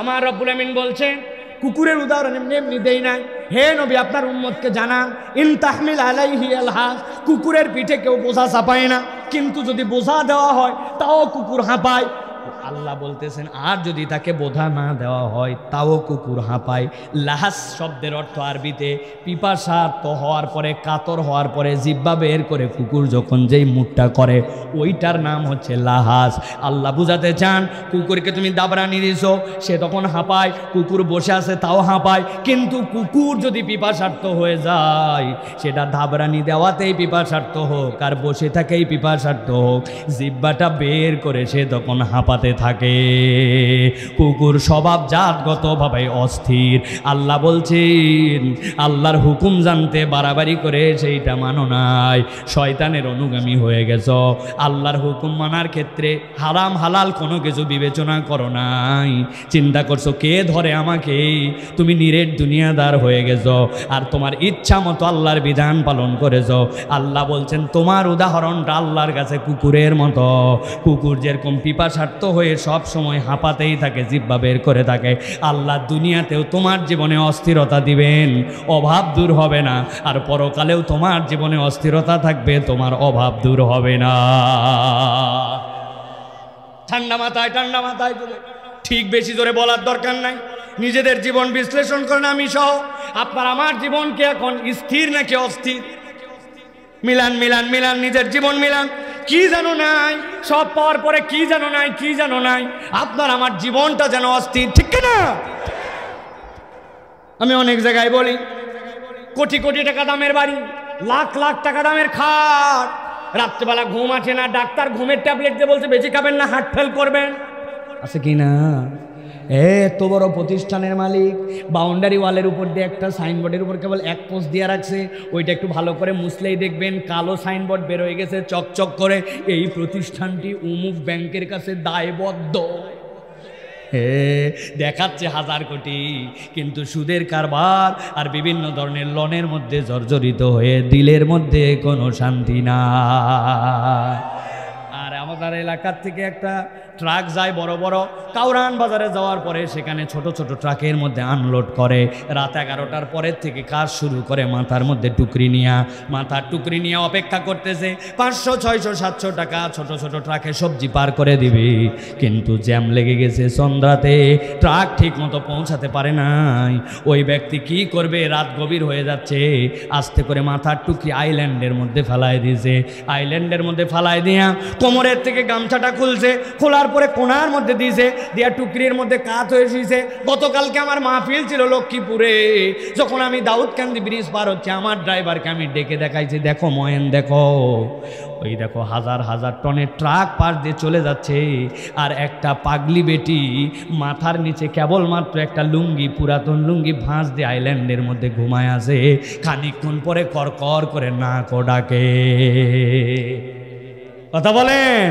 আমার রব্বুল আমিন বলছেন কুকুরের উদাহরণ এমনি এমনি দেই নাই। হে নবী আপনার উম্মতকে জানান, ইন তাহমিল আলাইহি আলহাস, কুকুরের পিঠে কেউ বোঝা চাপায় না, কিন্তু যদি বোঝা দেওয়া হয় তাও কুকুর হাঁপায়। আল্লাহ বলতেছেন আর যদি তাকে বোঝা না দেওয়া হয় তাও কুকুর হাঁপায়। লাহাস শব্দের অর্থ আরবিতে পিপাসার্ত হওয়ার পরে, কাতর হওয়ার পরে জিহ্বা বের করে কুকুর যখন যেই মুখটা করে ওইটার নাম হচ্ছে লাহাস। আল্লাহ বুঝাতে চান কুকুরকে তুমি দাবরানি দিছো, সে তখন হাঁপায়, কুকুর বসে আছে তাও হাঁপায়। কিন্তু কুকুর যদি পিপাসার্ত হয়ে যায়, সেটা দাবরানি দেওয়াতেই পিপাসার্ত হোক আর বসে থাকেই পিপাসার্ত হোক, জিহ্বাটা বের করে সে তখন হাঁপাতে থাকে। কুকুর স্বভাবজাতগতভাবে অস্থির। আল্লাহ বলছেন আল্লাহর হুকুম জানতে বাড়াবাড়ি করে সেইটা মানো নাই, শয়তানের অনুগামী হয়ে গেছ। আল্লাহর হুকুম মানার ক্ষেত্রে হারাম হালাল কোনো কিছু বিবেচনা করো নাই, চিন্তা করছো কে ধরে আমাকে, তুমি নিরেট দুনিয়াদার হয়ে গেছো আর তোমার ইচ্ছা মতো আল্লাহর বিধান পালন করেছো। আল্লাহ বলছেন তোমার উদাহরণটা আল্লাহর কাছে কুকুরের মতো। কুকুর যেরকম পিপাসার্ত হয়ে সব সময় হাঁপাতেই থাকে, জিহ্বা বের করে থাকে, আল্লাহ দুনিয়াতেও তোমার জীবনে অস্থিরতা দিবেন, অভাব দূর হবে না, আর পরকালেও তোমার জীবনে অস্থিরতা থাকবে, তোমার অভাব দূর হবে না। ঠান্ডা মাথায় ঠিক বেশি জোরে বলার দরকার নাই, নিজেদের জীবন বিশ্লেষণ করেন। আমি সহ আপনার আমার জীবনকে এখন স্থির নাকি অস্থির? মিলান মিলান মিলান, নিজের জীবন মিলান। কি জানো নাই, সব পাওয়ার পরে কি জানো নাই, কি জানো নাই, আপনার আমার জীবনটা যেন অস্থির, ঠিক না? আমি অনেক জায়গায় বলি কোটি কোটি টাকা দামের বাড়ি, লাখ লাখ টাকা দামের খাট, রাত্রেবেলা ঘুম আসে না, ডাক্তার ঘুমের ট্যাবলেট দিয়ে বলছে বেশি খাবেন না, হার্ট ফেল করবেন, আছে কি না? এত বড় প্রতিষ্ঠানের মালিক বাউন্ডারি ওয়ালের উপর দিয়ে একটা সাইনবোর্ডের উপর কেবল এক পোস্ট দিয়ে রাখছে, ওইটা একটু ভালো করে মুছলেই দেখবেন কালো সাইনবোর্ড বের হয়ে গেছে চকচক করে, এই প্রতিষ্ঠানটি অমুক ব্যাংকের কাছে দায়বদ্ধ। দেখাচ্ছে 1000 কোটি, কিন্তু সুদের কারবার আর বিভিন্ন ধরনের লোনের মধ্যে জর্জরিত হয়ে দিলের মধ্যে কোনো শান্তি না। আর আমাদের এলাকার থেকে একটা ট্রাক যায় বড় বড়, কাউরান বাজারে যাওয়ার পরে সেখানে ছোট ছোট ট্রাকের মধ্যে আনলোড করে। রাত 11টার পরের থেকে কাজ শুরু করে মাথার মধ্যে টুকরি নিয়ে, মাথার টুকরি নিয়ে অপেক্ষা করতেছে 500 600 700 টাকা ছোট ছোট ট্রাকে সবজি পার করে দিবে, কিন্তু জ্যাম লেগে গেছে সন্ধ্যাতে, ট্রাক ঠিক মতো পৌঁছাতে পারে নাই। ওই ব্যক্তি কি করবে, রাত গভীর হয়ে যাচ্ছে, আস্তে করে মাথার টুকরি আইল্যান্ডের মধ্যে ফেলায় দিয়েছে। আইল্যান্ডের মধ্যে ফেলায় দিয়া কোমরের থেকে গামছাটা খুলছে, খোলার পরে কোনার মধ্যে দিয়েছে, দিয়া টুকরির মধ্যে কাত হয়ে শুয়েছে। গতকালকে আমার মাহফিল ছিল লক্ষ্মীপুরে, যখন আমি দাউদকান্দি ব্রিজ পার হচ্ছে, আমার ড্রাইভারকে আমি ডেকে দেখাইছি, দেখো ময়েন দেখো, ওই দেখো হাজার হাজার টনের ট্রাক পার দিয়ে চলে যাচ্ছে, আর একটা পাগলি বেটি মাথার নিচে কেবলমাত্র একটা লুঙ্গি, পুরাতন লুঙ্গি ভাঁজ দিয়ে আইল্যান্ডের মধ্যে ঘুমায় আছে। খানিকক্ষণ পরে করকর করে নাক ডাকে। কথা বলেন।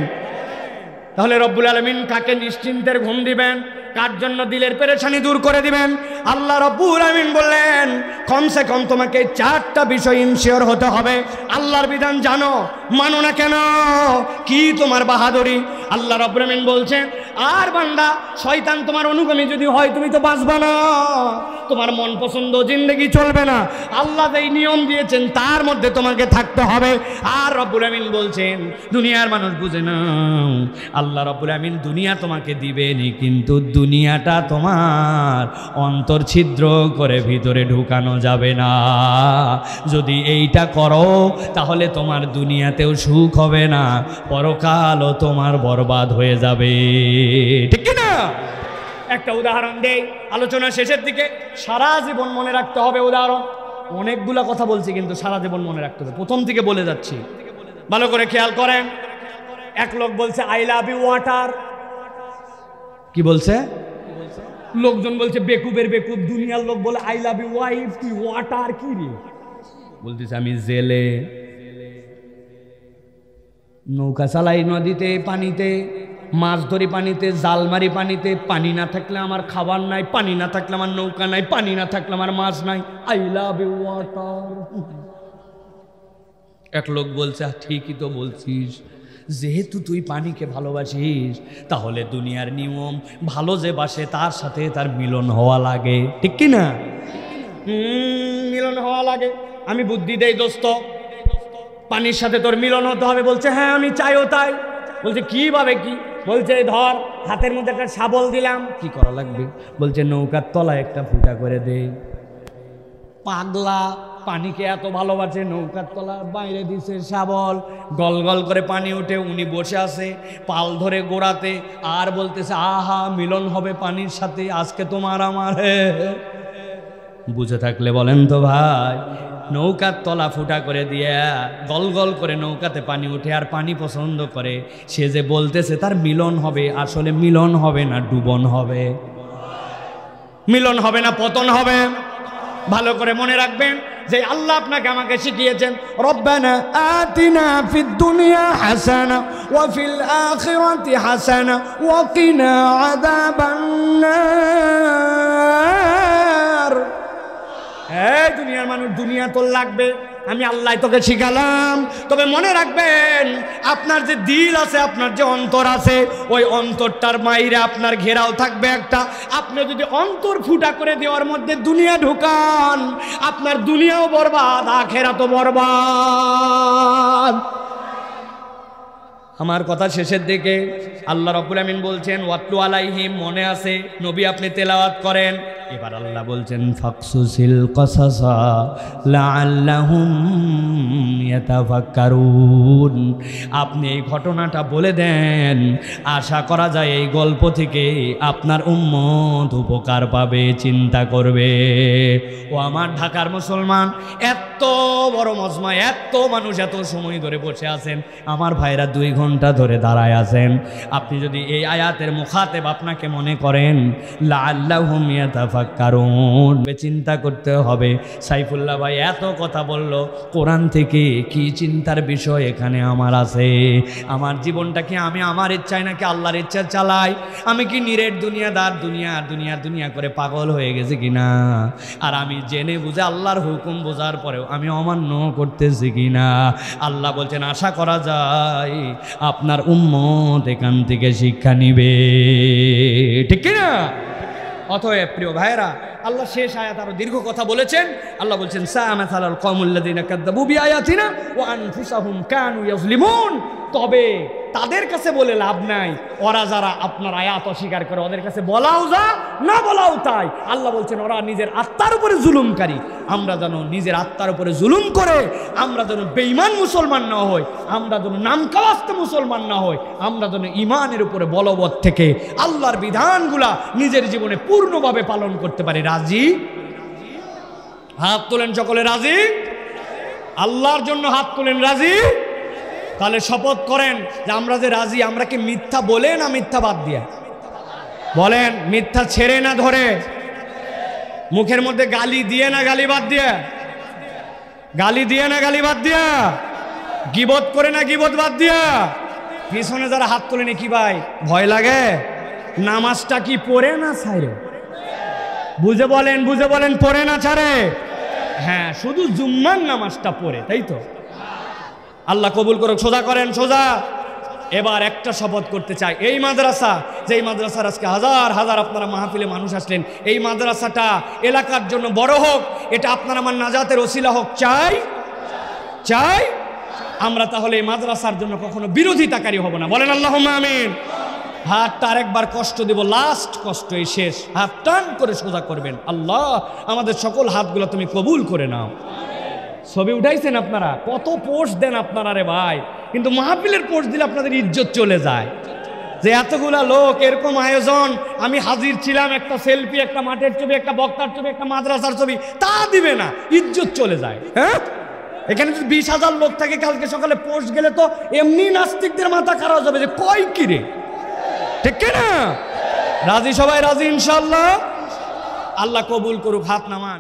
তাহলে রব্বুল আলামিন কাকে নিশ্চিন্তের ঘুম দিবেন, কার জন্য দিলের পেরেশানি দূর করে দিবেন? আল্লাহ রব্বুল আলামিন বললেন কমসে কম তোমাকে 4টা বিষয় ইনশিওর হতে হবে। আল্লাহর বিধান জানো, মানো না কেন, কি তোমার বাহাদুরি? আল্লাহ রব্বুল আলামিন বলছেন, আর বান্দা শয়তান তোমার অনুগামী যদি হয় তুমি তো বাঁচবা না, তোমার মন পছন্দ জিন্দেগি চলবে না। আল্লাহ যেই নিয়ম দিয়েছেন তার মধ্যে তোমাকে থাকতে হবে। আর রব্বুল আমিন বলছেন, দুনিয়ার মানুষ বুঝে না, আল্লাহ রব্বুল আমিন দুনিয়া তোমাকে দিবেনই, কিন্তু দুনিয়াটা তোমার অন্তর ছিদ্র করে ভিতরে ঢুকানো যাবে না। যদি এইটা করো তাহলে তোমার দুনিয়াতেও সুখ হবে না, পরকালও তোমার বরবাদ হয়ে যাবে, ঠিক না? একটা উদাহরণ দেই আলোচনা শেষের দিকে, সারা জীবন মনে রাখতে হবে উদাহরণ। অনেকগুলা কথা বলছি কিন্তু সারা জীবন মনে রাখতে হবে, প্রথম থেকে বলে যাচ্ছি, ভালো করে খেয়াল করেন। এক লোক বলছে আই লাভ ইউ ওয়াটার। কি বলছে? লোকজন বলছে বেকুবের বেকুব, দুনিয়ার লোক বলে আই লাভ ইউ ওয়াইফ, তুই ওয়াটার কি রে? বলতেছে আমি জেলে, নৌকা চালাই নদীতে পানিতে, মাছ ধরি পানিতে, জাল মারি পানিতে, পানি না থাকলে আমার খাবার নাই, পানি না থাকলে আমার নৌকা নাই, পানি না থাকলে আমার মাছ নাই, আই লাভ ইউ ওয়াটার। এক লোক বলছে ঠিকই তো বলছিস, যেহেতু তুই পানিকে ভালোবাসিস তাহলে দুনিয়ার নিয়ম, ভালো যে বাসে তার সাথে তার মিলন হওয়া লাগে, ঠিক কি না? মিলন হওয়া লাগে। আমি বুদ্ধি দেই দোস্ত, পানির সাথে তোর মিলন হতে হবে। বলছে হ্যাঁ আমি চাইও তাই। বলছে কিভাবে কি? বলছে ধর, হাতের মধ্যে একটা শাবল দিলাম, কি করা লাগবে? বলছে নৌকার তলায় একটা ফুটা করে দে। পাগলা, পানিকে এত ভালোবাসে, নৌকার তলার বাইরে দিছে শাবল, গল গল করে পানি উঠে, উনি বসে আছে পাল ধরে গোড়াতে, আর বলতেছে আহা মিলন হবে পানির সাথে আজকে তোমার আমার। বুঝে থাকলে বলেন তো ভাই, নৌকার তলা ফুটা করে দিয়া গল গল করে নৌকাতে পানি উঠে, আর পানি পছন্দ করে, সে যে বলতেছে তার মিলন হবে, আসলে মিলন হবে না ডুবন হবে, মিলন হবে না পতন হবে। ভালো করে মনে রাখবেন যে আল্লাহ আপনাকে আমাকে শিখিয়েছেন, রব্বানা আতিনা ফিদ দুনিয়া হাসানা ওয়া ফিল আখিরাতি হাসানা ওয়া কিনা আযাবান নার। এই দুনিয়ার মানুষ, দুনিয়া তোর লাগবে, আমি আল্লাহ তোকে শিখালাম, তবে মনে রাখবেন আপনার যে দিল আছে, আপনার যে অন্তর আছে, ওই অন্তরটার মাইরে আপনার ঘেরাও থাকবে একটা। আপনি যদি অন্তর ফুটা করে দেওয়ার মধ্যে দুনিয়া ঢুকান, আপনার দুনিয়াও বরবাদ, আখেরাতও বরবাদ। আমার কথা শেষের দিকে আল্লাহ রাব্বুল আমিন বলছেন ওয়াতলু আলাইহিম, মনে আছে নবী আপনি তেলাওয়াত করেন। এবার আল্লাহ বলছেন ফাকসুসিল কসাসা লাআল্লাহুম ইয়াতাফাক্কারুন, আপনি এই ঘটনাটা বলে দেন, আশা করা যায় এই গল্প থেকে আপনার উম্মত উপকার পাবে, চিন্তা করবে। ও আমার ঢাকার মুসলমান, এত বড় মজমা, এত মানুষ এত সময় ধরে বসে আছেন, আমার ভাইরা 2 ঘন্টা ধরে দাঁড়ায় আছেন। আপনি যদি এই আয়াতের মুখাতেব আপনাকে মনে করেন, লাআল্লাহুম ইয়াতাফাক্কারুন, চিন্তা করতে হবে। সাইফুল্লাহ ভাই এত কথা বলল, কোরআন থেকে কি চিন্তার বিষয় এখানে আমার আছে? আমার জীবনটা কি আমি আমার ইচ্ছায় নাকি আল্লাহর ইচ্ছা চালাই? আমি কি নিরেট দুনিয়াদার, দুনিয়া দুনিয়া দুনিয়া করে পাগল হয়ে গেছি কিনা? আর আমি জেনে বুঝে আল্লাহর হুকুম বোঝার পরেও আমি অমান্য করতেছি কিনা? আল্লাহ বলছেন আশা করা যায় আপনার উম্মত এখান থেকে শিক্ষা নিবে, ঠিক কিনা? অতএব প্রিয় ভাইরা, আল্লাহ শেষ আয়াত আরো দীর্ঘ কথা বলেছেন। আল্লাহ বলছেন সাআমাসালাল কওমুল্লাযিনা কাযযাবু বিআয়াতিনা ওয়া আনফুসাহুম কানু ইয়াজলিমুন, তবে তাদের কাছে বলে লাভ নাই, ওরা যারা আপনার আয়াত অস্বীকার করে, ওদের কাছে বলাও যা না বলাও তাই। আল্লাহ বলছেন ওরা নিজের আত্মার উপরে জুলুমকারী। আমরা যেন নিজের আত্মার উপরে জুলুম করে আমরা যেন বেঈমান মুসলমান না হই, আমরা যেন নামকাওয়াস্তে মুসলমান না হই, আমরা যেন ঈমানের উপরে বলবৎ থেকে আল্লাহর বিধানগুলা নিজের জীবনে পূর্ণভাবে পালন করতে পারি। রাজি? হাত তোলেন সকলে, রাজি? আল্লাহর জন্য হাত তোলেন, রাজি? তাহলে শপথ করেন যে আমরা যে রাজি, আমরা কি মিথ্যা বলে না মিথ্যা বাদ দিয়ে? বলেন, মিথ্যা ছেড়ে না ধরে? মুখের মধ্যে গালি দিয়ে না গালি বাদ দিয়ে? গালি দিয়ে না গালি বাদ দিয়া? গীবত করে না গীবত বাদ দিয়া? পিছনে যারা হাত তোলেনি কি ভাই ভয় লাগে? নামাজটা কি পড়ে না ছাড়ে? বুঝে বলেন, বুঝে বলেন, পড়ে না ছাড়ে? হ্যাঁ, শুধু জুম্মার নামাজটা পড়ে, তাই তো? আল্লাহ কবুল করুক, সোজা করেন, সোজা। এবার একটা শপথ করতে চাই, এই মাদ্রাসা, যেই মাদ্রাসার আজকে হাজার হাজার আপনারা মাহফিলে মানুষ আসলেন, এই মাদ্রাসাটা এলাকার জন্য বড় হোক, এটা আপনার আমার নাজাতের ওসিলা হোক, চাই? চাই? আমরা তাহলে এই মাদ্রাসার জন্য কখনো বিরোধিতাকারী হব না, বলেন আল্লাহুম্মা আমিন। হাতটা আরেকবার কষ্ট দেব, লাস্ট কষ্ট, এই শেষ। হাত টান করে সোজা করবেন। আল্লাহ আমাদের সকল হাতগুলো তুমি কবুল করে নাও। ছবি উঠাইছেন আপনারা, কত পোস্ট দেন আপনারা রে ভাই, কিন্তু মাহফিলের পোস্ট দিলে আপনাদের ইজ্জত চলে যায়। যে এতগুলা লোক, এরকম আয়োজন, আমি হাজির ছিলাম, একটা সেলফি, একটা মাঠের ছবি, একটা বক্তার ছবি, একটা মাদ্রাসার ছবি, তা দিবে না, ইজ্জত চলে যায়। হ্যাঁ, এখানে যদি 20,000 লোক থাকে, কালকে সকালে পোস্ট গেলে তো এমনি নাস্তিকদের মাথা খারাপ যাবে যে কয় কি রে, ঠিক কিনা? রাজি সবাই? রাজি ইনশাআল্লাহ? আল্লাহ কবুল করুক, হাত নামান।